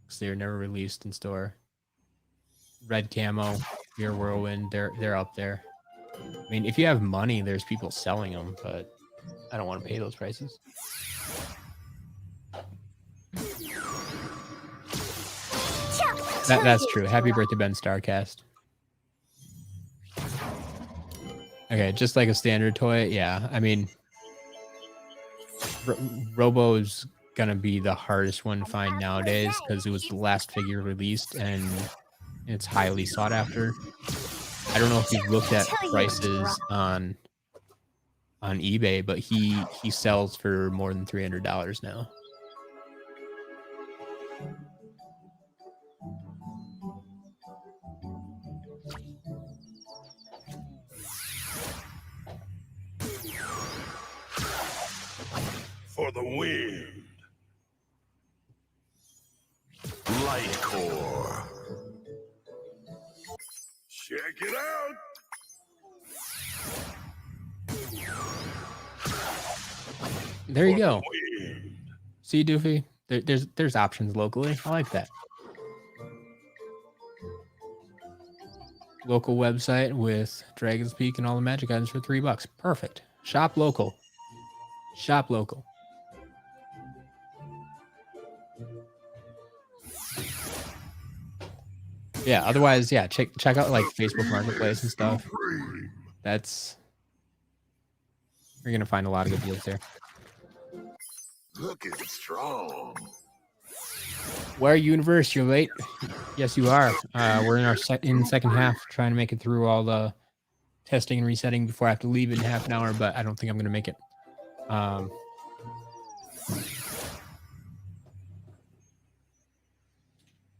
because they were never released in store. Red camo, Fear Whirlwind, they're up there. I mean, if you have money, there's people selling them, but I don't want to pay those prices. That's true. Happy birthday, Ben Starcast. Okay, just like a standard toy, yeah. I mean, Robo's gonna be the hardest one to find nowadays because it was the last figure released and it's highly sought after. I don't know if you've looked at prices on eBay, but he sells for more than $300 now. For the wind. Light core. Check it out. There you For go. the wind. See, Doofy? There's options locally. I like that. Local website with Dragon's Peak and all the magic items for $3. Perfect. Shop local. Shop local. Yeah, otherwise, yeah, check out like Facebook Marketplace and stuff. That's you're gonna find a lot of good deals there. Looking strong. Where Universe, you're late. Yes, you are. We're in our second half, trying to make it through all the testing and resetting before I have to leave in half an hour, but I don't think I'm gonna make it.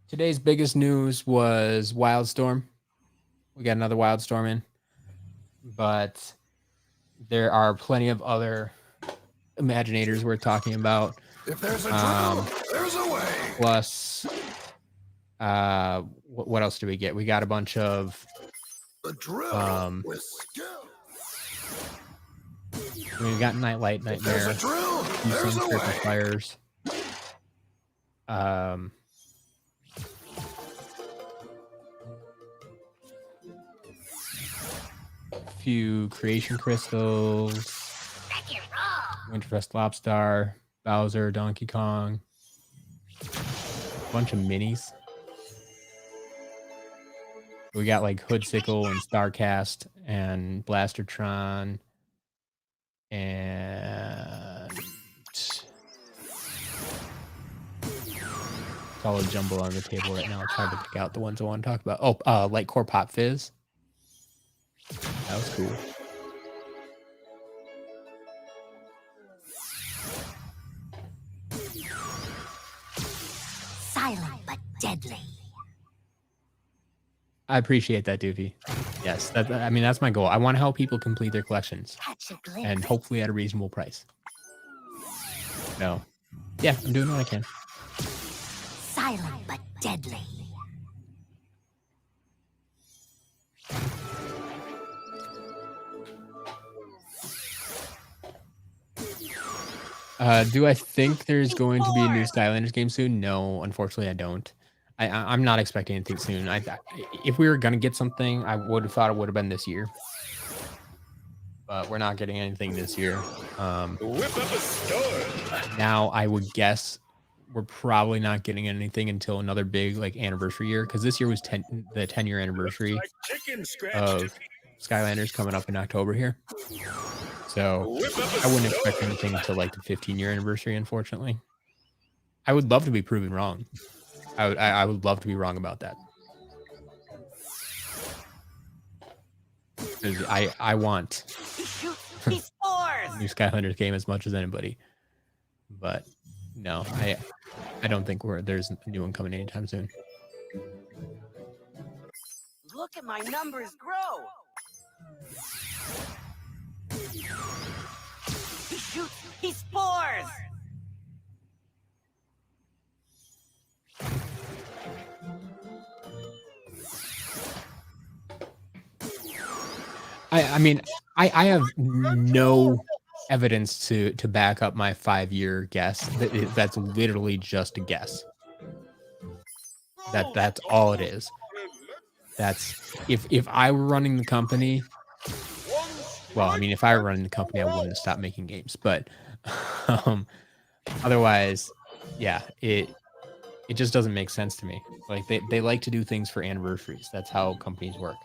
Today's biggest news was Wildstorm. We got another Wildstorm in, but there are plenty of other Imaginators we're talking about. If there's a drill, there's a way. Plus, what else do we get? We got a bunch of The drill with skill. we got Nightlight, There's Nightmare, a drill, there's a Purple way. Fires. Few creation crystals, Winterfest Lobstar, Bowser, Donkey Kong, bunch of minis. We got like Hoodsickle and Starcast and Blastertron and it's all a jumble on the table right now. It's hard to pick out the ones I want to talk about. Oh, Light Core Pop Fizz. That was cool. Silent but deadly. I appreciate that, Doofy. Yes, I mean that's my goal. I want to help people complete their collections Catch a glimpse. and hopefully at a reasonable price. No, yeah, I'm doing what I can. Silent but deadly. Do I think there's going to be a new Skylanders game soon? No, unfortunately, I don't. I'm not expecting anything soon. If we were gonna get something, I would have thought it would have been this year, but we're not getting anything this year. Whip up a storm. Now I would guess we're probably not getting anything until another big like anniversary year because this year was the 10-year anniversary Like chicken scratch. of Skylanders coming up in October here. So I wouldn't expect anything until like the 15-year anniversary, unfortunately. I would love to be proven wrong. I would love to be wrong about that. 'Cause I want He scores! new Skylanders game as much as anybody. But no, I don't think there's a new one coming anytime soon. Look at my numbers grow. He shoots. He scores. I mean, I have no evidence to back up my 5-year guess. That's literally just a guess. That's all it is. That's if I were running the company. Well, I mean, if I were running the company, I wouldn't stop making games. But otherwise, yeah, it just doesn't make sense to me. Like they like to do things for anniversaries. That's how companies work.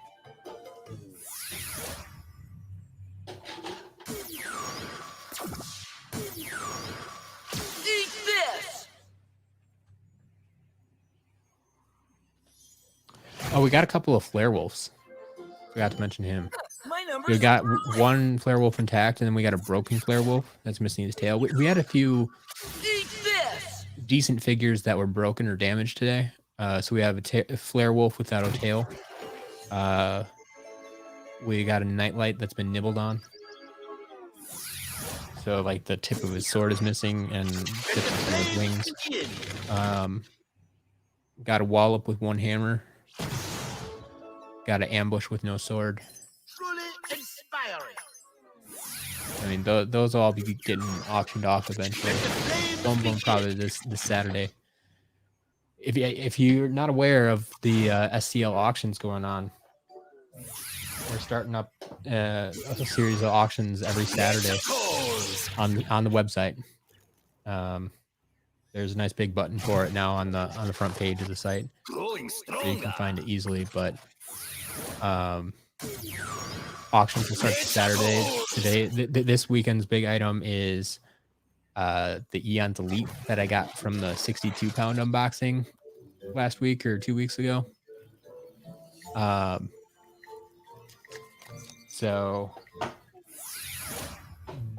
Eat this. Oh, we got a couple of Flare Wolves. Forgot to mention him. My numbers. We got one Flare Wolf intact, and then we got a broken Flare Wolf that's missing his tail. We had a few Eat this. decent figures that were broken or damaged today. So we have a Flare Wolf without a tail. We got a Nightlight that's been nibbled on. So like the tip of his sword is missing and tip of his wings. Got a Wallop with one hammer. Got an Ambush with no sword. Truly inspiring. I mean, those will all be getting auctioned off eventually. Boom, boom, probably this Saturday. If you're not aware of the SCL auctions going on, we're starting up a series of auctions every Saturday on the website. There's a nice big button for it now on the front page of the site, so you can find it easily. But auctions will start Saturday. Today, this weekend's big item is the Eon's Elite that I got from the 62-pound unboxing last week or 2 weeks ago. So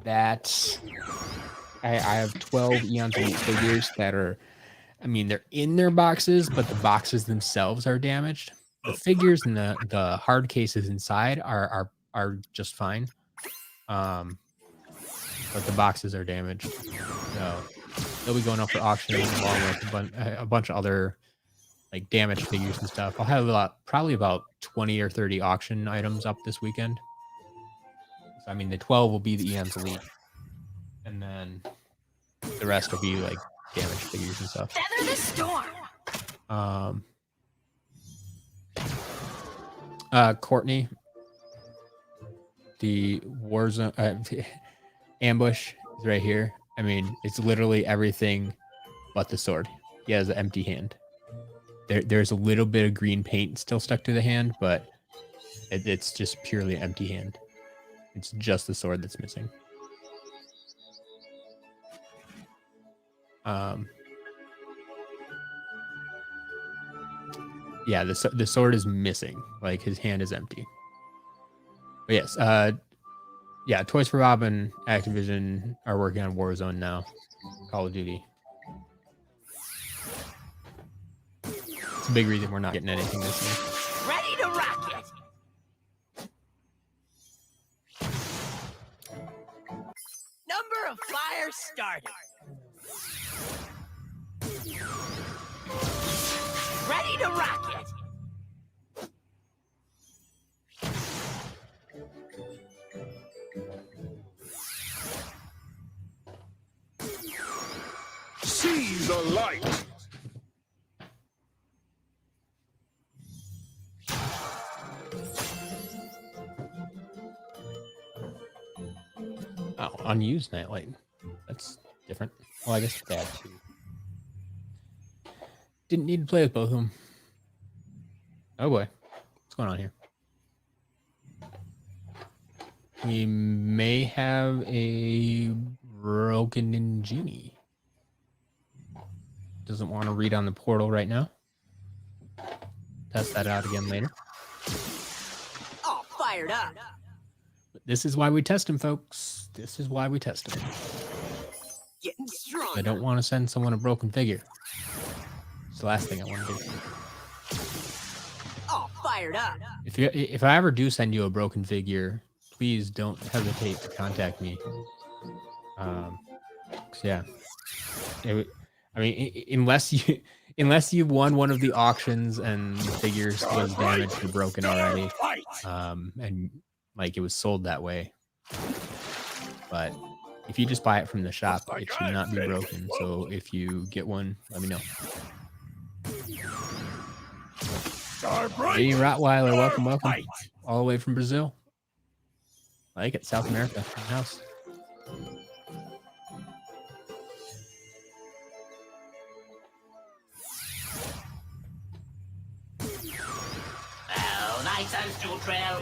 that I have 12 Eon's Elite figures that are, I mean, they're in their boxes, but the boxes themselves are damaged. The figures and the hard cases inside are just fine. But the boxes are damaged. So they'll be going up for auction along with a bunch of other like damaged figures and stuff. I'll have probably about 20 or 30 auction items up this weekend. So, I mean, the 12 will be the Eon's Elite. And then the rest will be like damaged figures and stuff. Feather the storm. Courtney, the Warzone ambush is right here. I mean, it's literally everything but the sword. He has an empty hand. There's a little bit of green paint still stuck to the hand, but it's just purely empty hand. It's just the sword that's missing. Yeah, the sword is missing. Like his hand is empty. But yes, yeah, Toys for Bob and Activision are working on Warzone now. Call of Duty. It's a big reason we're not getting anything this year. Ready to rock it. Number of fire started. Ready to rock it. See the light. Oh, unused Nightlight. That's different. Well, I guess that too. Didn't need to play with both of them. Oh boy. What's going on here? We may have a broken genie. Doesn't want to read on the portal right now. Test that out again later. All fired up. But this is why we test him, folks. This is why we test him. Getting strong. I don't want to send someone a broken figure. It's the last thing I want to do. All fired up. If I ever do send you a broken figure, please don't hesitate to contact me. 'Cause yeah, I mean, unless you won one of the auctions and the figures was damaged or broken already, and like it was sold that way. But if you just buy it from the shop, it should not be broken. So if you get one, let me know. Hey, Rottweiler, welcome. All the way from Brazil. I like it, South America. House. Well, nice and still trail.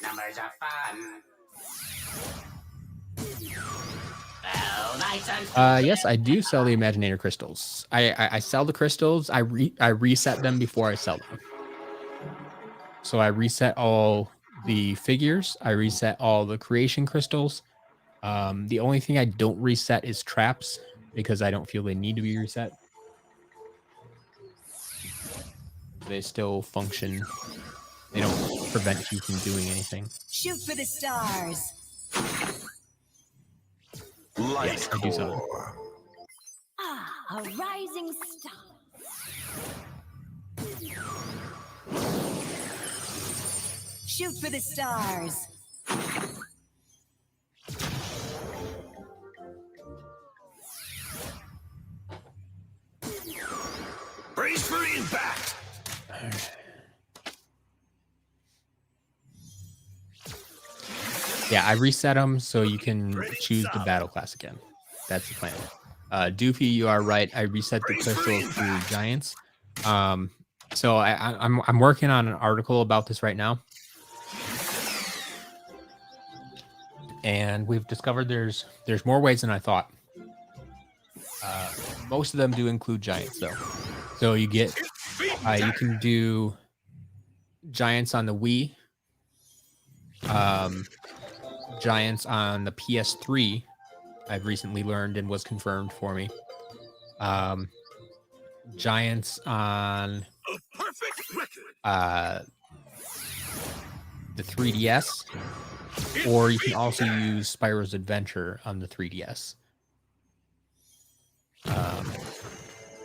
Numbers are fun. Well, nice and Yes, I do sell the Imaginator crystals. I sell the crystals. I reset them before I sell them. So I reset all the figures. I reset all the creation crystals. The only thing I don't reset is traps because I don't feel they need to be reset. They still function. They don't prevent you from doing anything. Shoot for the stars. Yes, I do sell them. Ah, a rising star. Shoot for the stars. Brace for impact. Yeah, I reset them so you can choose the battle class again. That's the plan. Doofy, you are right. I reset the crystals through giants. So I'm working on an article about this right now, and we've discovered there's more ways than I thought. Most of them do include giants, though. So you get you can do giants on the Wii, giants on the PS3. I've recently learned and was confirmed for me. Giants on the 3DS, or you can also use Spyro's Adventure on the 3DS.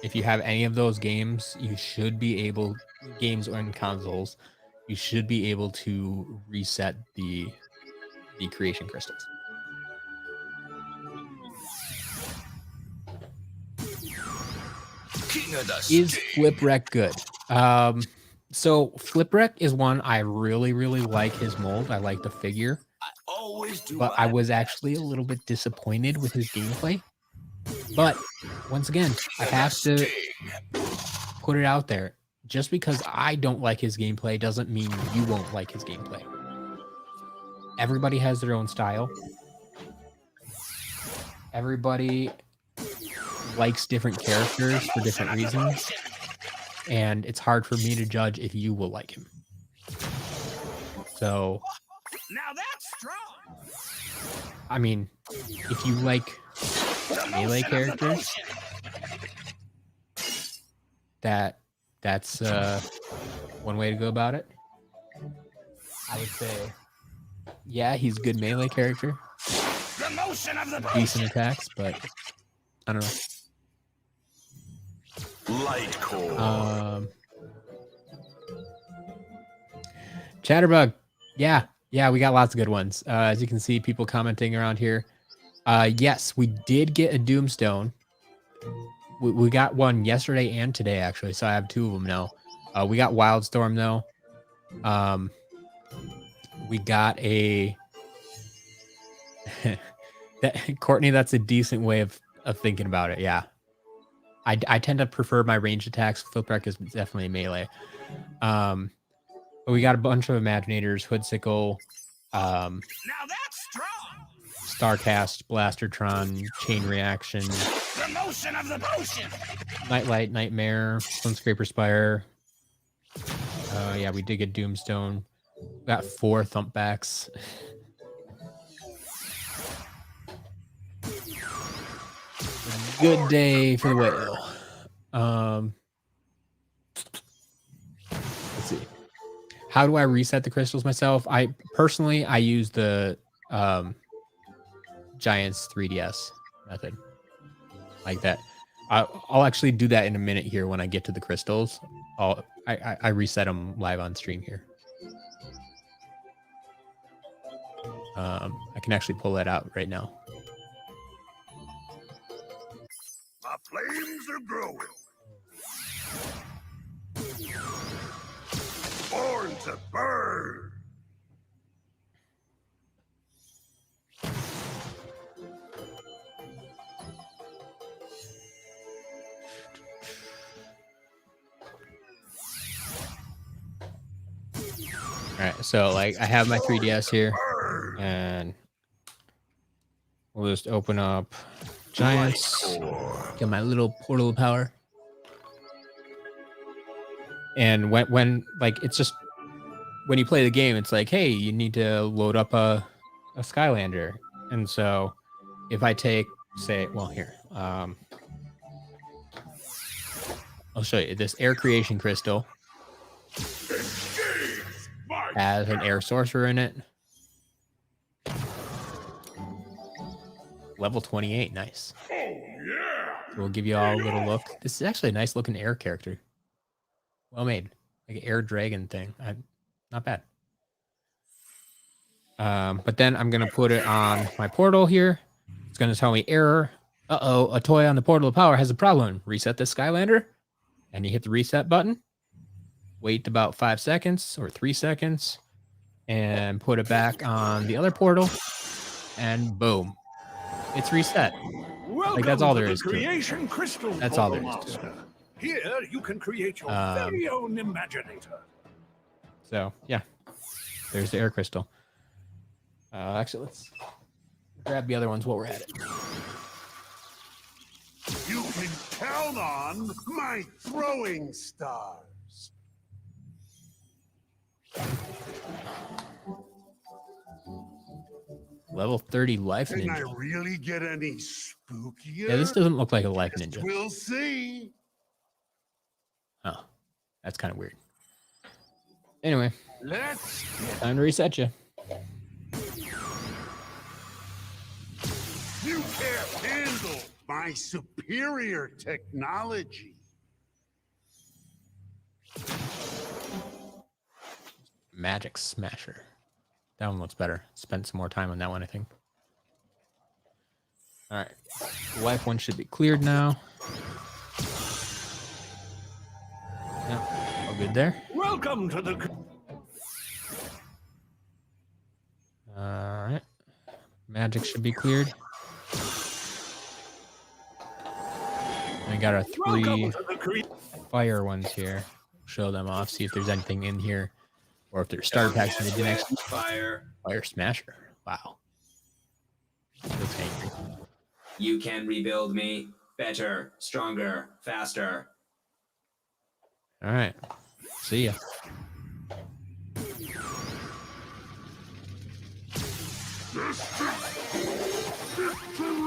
If you have any of those games, you should be able, games and consoles, you should be able to reset the creation crystals. Is Flipwreck good? So Flipwreck is one I really like his mold. I like the figure, but I was actually a little bit disappointed with his gameplay. But once again, I have to put it out there. Just because I don't like his gameplay doesn't mean you won't like his gameplay. Everybody has their own style. Everybody likes different characters for different reasons. And it's hard for me to judge if you will like him. So, Now that's strong. I mean, if you like melee characters, that's one way to go about it. I would say, yeah, he's a good melee character. The motion of the Decent attacks, but I don't know. light core. Chatterbug, yeah, we got lots of good ones. As you can see, people commenting around here. Yes, we did get a Doomstone. We got one yesterday and today, actually, so I have two of them now. We got Wildstorm, though. We got a... Courtney, that's a decent way of thinking about it, yeah. I tend to prefer my ranged attacks. Flipwreck is definitely melee. But we got a bunch of Imaginators, Hoodsickle, Now that's strong. Starcast, Blastertron, Chain Reaction, The motion of the potion. Nightlight, Nightmare, Sunscraper Spire. Yeah, we did get Doomstone. We got 4 Thumpbacks. Good day for the whale. Let's see. How do I reset the crystals myself? I use the Giants 3DS method, like that. I'll actually do that in a minute here when I get to the crystals. I reset them live on stream here. I can actually pull that out right now. The flames are growing. Born to burn. All right, so like I have my 3DS here, and we'll just open up Giants, get my little portal of power, and when like it's just when you play the game, it's like, hey, you need to load up a Skylander, and so if I take, say, well here, I'll show you this air creation crystal. Has an air sorcerer in it. Level 28, nice. Oh yeah. So we'll give you all a little look. This is actually a nice looking air character. Well made. Like an air dragon thing. Not bad. But then I'm going to put it on my portal here. It's going to tell me error. Uh-oh, a toy on the portal of power has a problem. Reset this Skylander. And you hit the reset button. Wait about 5 seconds or 3 seconds. And put it back on the other portal. And boom. It's reset. Like that's all there is to it. That's all there is to it. Here you can create your very own Imaginator. So yeah, there's the air crystal. Actually, let's grab the other ones while we're at it. You can count on my throwing stars. Level 30 life Can I ninja. really get any spookier? Yeah, this doesn't look like a life ninja. We'll see. Oh, that's kind of weird. Anyway, Let's time to reset you. You can't handle my superior technology. Magic Smasher. That one looks better. Spent some more time on that one, I think. All right. The life one should be cleared now. Yeah, all good there. Welcome to the... All right. Magic should be cleared. We got our 3 fire ones here. Show them off, see if there's anything in here. Or if there's starter packs and they didn't actually fire Smasher. Wow. Looks angry. You can rebuild me better, stronger, faster. All right. See ya.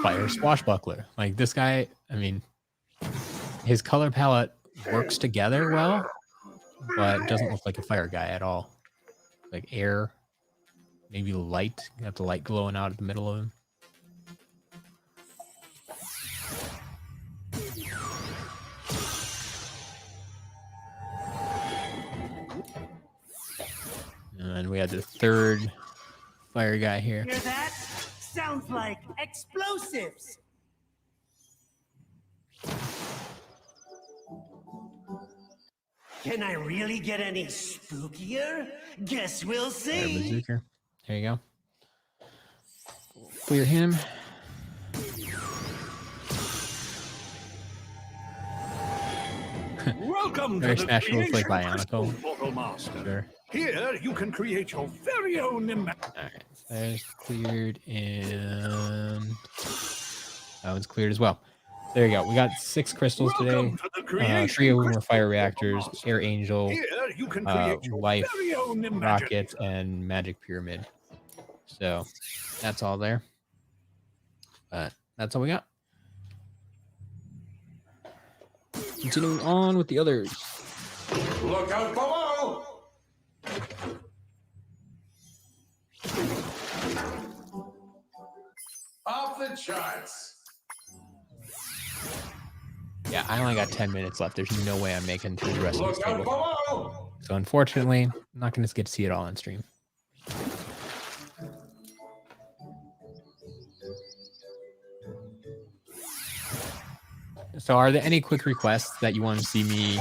Fire Swashbuckler. Like this guy, I mean, his color palette works together well, but doesn't look like a fire guy at all. Like air, maybe light. You got the light glowing out at the middle of him. And we had the 3rd fire guy here. Hear that? Sounds like explosives. Can I really get any spookier? Guess we'll see. Bazooker. There you go. Clear him. Welcome Very to the special with like creation Bionicle. crystal, Mortal Master. Sure. Here you can create your very own All right, so there's cleared, and that one's cleared as well. There you go. We got 6 crystals today. Welcome to the 3 creation of them were crystal, fire Mortal reactors, Master. air angel, Here you can create your life, very own rockets, imaginator. and magic pyramid. So that's all there. But that's all we got. Continuing on with the others. Look out below! Off the charts. Yeah, I only got 10 minutes left. There's no way I'm making through the rest of this Look out table. below! So unfortunately, I'm not going to get to see it all on stream. So are there any quick requests that you want to see me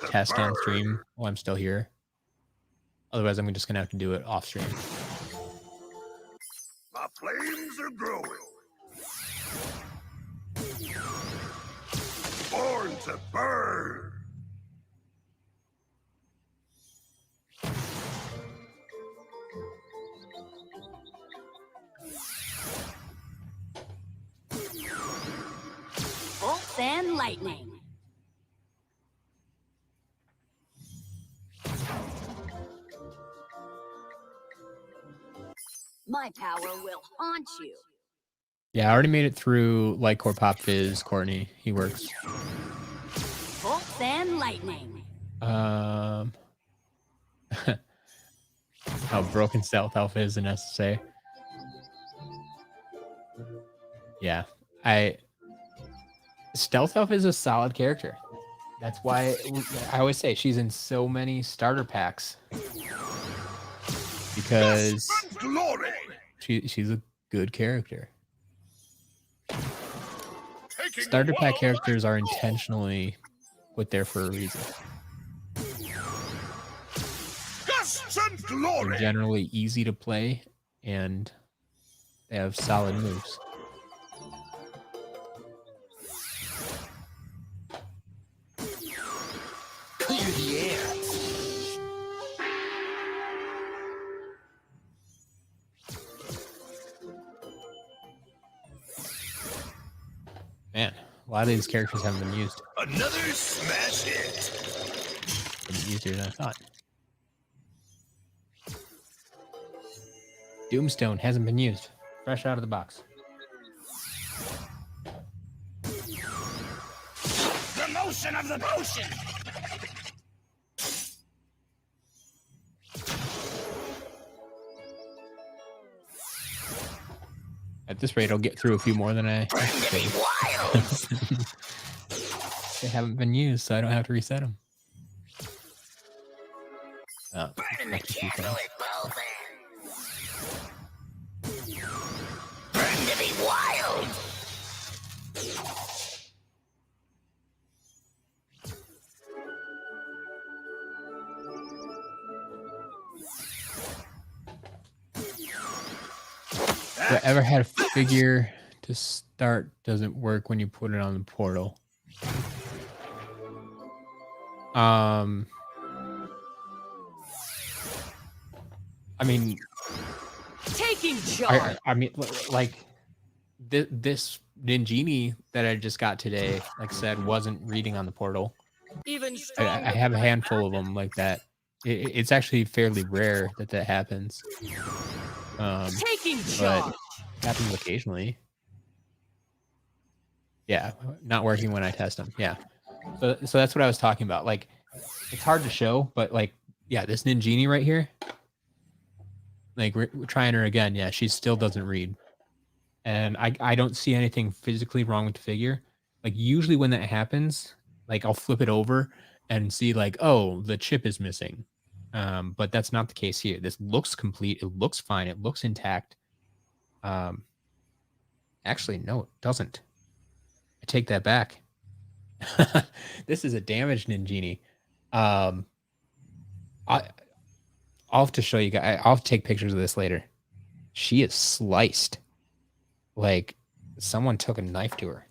test on stream while I'm still here? Otherwise, I'm just going to have to do it off stream. My flames are growing. Born to burn. Bolts and lightning. My power will haunt you. Yeah, I already made it through Light Core Pop Fizz, Courtney. He works. Bolts and lightning. How broken Stealth Elf is in SSA. Yeah, Stealth Elf is a solid character. That's why I always say she's in so many starter packs. Because Glory. she's a good character. Taking Starter pack wild characters are intentionally put there for a reason. gusts and They're glory. generally easy to play, and they have solid moves. Clear the air. Man, a lot of these characters haven't been used. Another smash hit. Been easier than I thought. Doomstone hasn't been used. Fresh out of the box. The motion of the potion. At this rate, I'll get through a few more than I anticipated. They haven't been used, so I don't have to reset them. Oh, Burning the that's a few candle things. at both ends. Burn to be wild. Have I ever had a figure to start doesn't work when you put it on the portal? I mean, Taking charge. I mean, like this Ninjini that I just got today, like I said, wasn't reading on the portal. Even I stronger. have a handful of them like that. It's actually fairly rare that happens. Taking But charge. it happens occasionally. Yeah, not working when I test them. Yeah, so that's what I was talking about. Like, it's hard to show, but like, yeah, this Ninjini right here. Like, we're trying her again. Yeah, she still doesn't read, and I don't see anything physically wrong with the figure. Like, usually when that happens, like, I'll flip it over and see like, oh, the chip is missing. But that's not the case here. This looks complete. It looks fine. It looks intact. Actually, no, it doesn't. I take that back. This is a damaged Ninjini. I'll have to show you guys. I'll have to take pictures of this later. She is sliced. Like someone took a knife to her.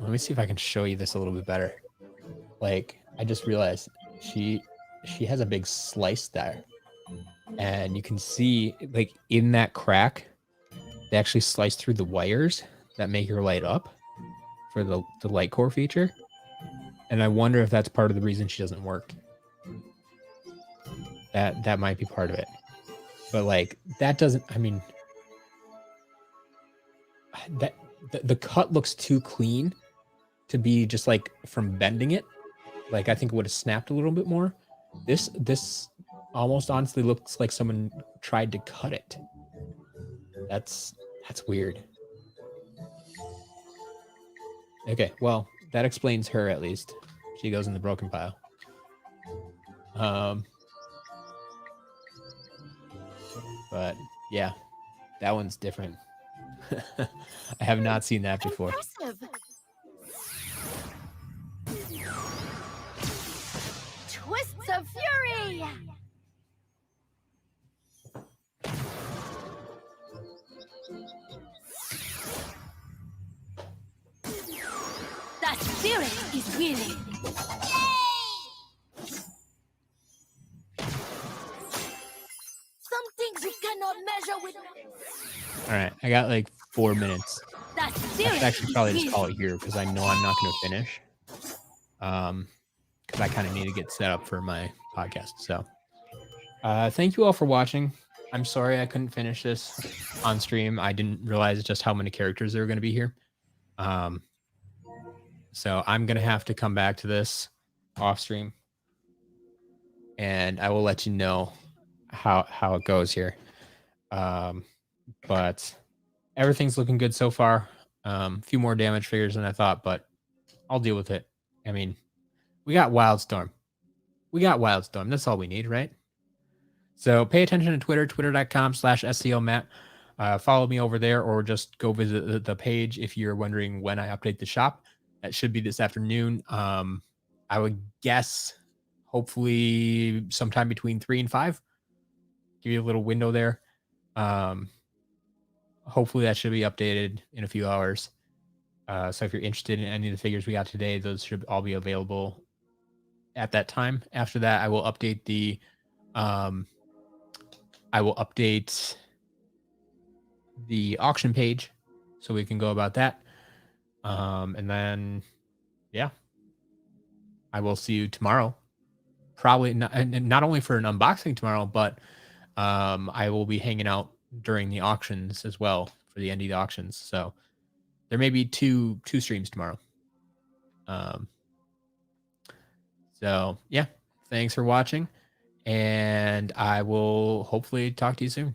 Let me see if I can show you this a little bit better. Like, I just realized she has a big slice there. And you can see, like, in that crack, they actually slice through the wires that make her light up for the light core feature. And I wonder if that's part of the reason she doesn't work. That might be part of it. But, like, that doesn't, I mean, that the cut looks too clean to be just, like, from bending it. Like, I think it would have snapped a little bit more. This almost honestly looks like someone tried to cut it. That's weird. Okay, well, that explains her at least. She goes in the broken pile. But yeah, that one's different. I have not seen that before. Impressive. Twists of fury. The spirit is willing. Some things you cannot measure with. All right, I got like 4 minutes. The I spirit should actually is probably just willing. call it here because I know I'm not going to finish. Because I kind of need to get set up for my podcast. So, thank you all for watching. I'm sorry I couldn't finish this on stream. I didn't realize just how many characters there were going to be here. So I'm going to have to come back to this off stream, and I will let you know how it goes here. But everything's looking good so far. A few more damage figures than I thought, but I'll deal with it. I mean, we got Wildstorm. That's all we need, right? So pay attention to Twitter, twitter.com/SCLMatt. Follow me over there, or just go visit the page if you're wondering when I update the shop. That should be this afternoon. I would guess hopefully sometime between 3 and 5. Give you a little window there. Hopefully that should be updated in a few hours. So if you're interested in any of the figures we got today, those should all be available at that time. After that, I will update the auction page so we can go about that. And then, yeah, I will see you tomorrow. Probably not only for an unboxing tomorrow, but I will be hanging out during the auctions as well for the ND auctions. So there may be two streams tomorrow. So yeah, thanks for watching, and I will hopefully talk to you soon.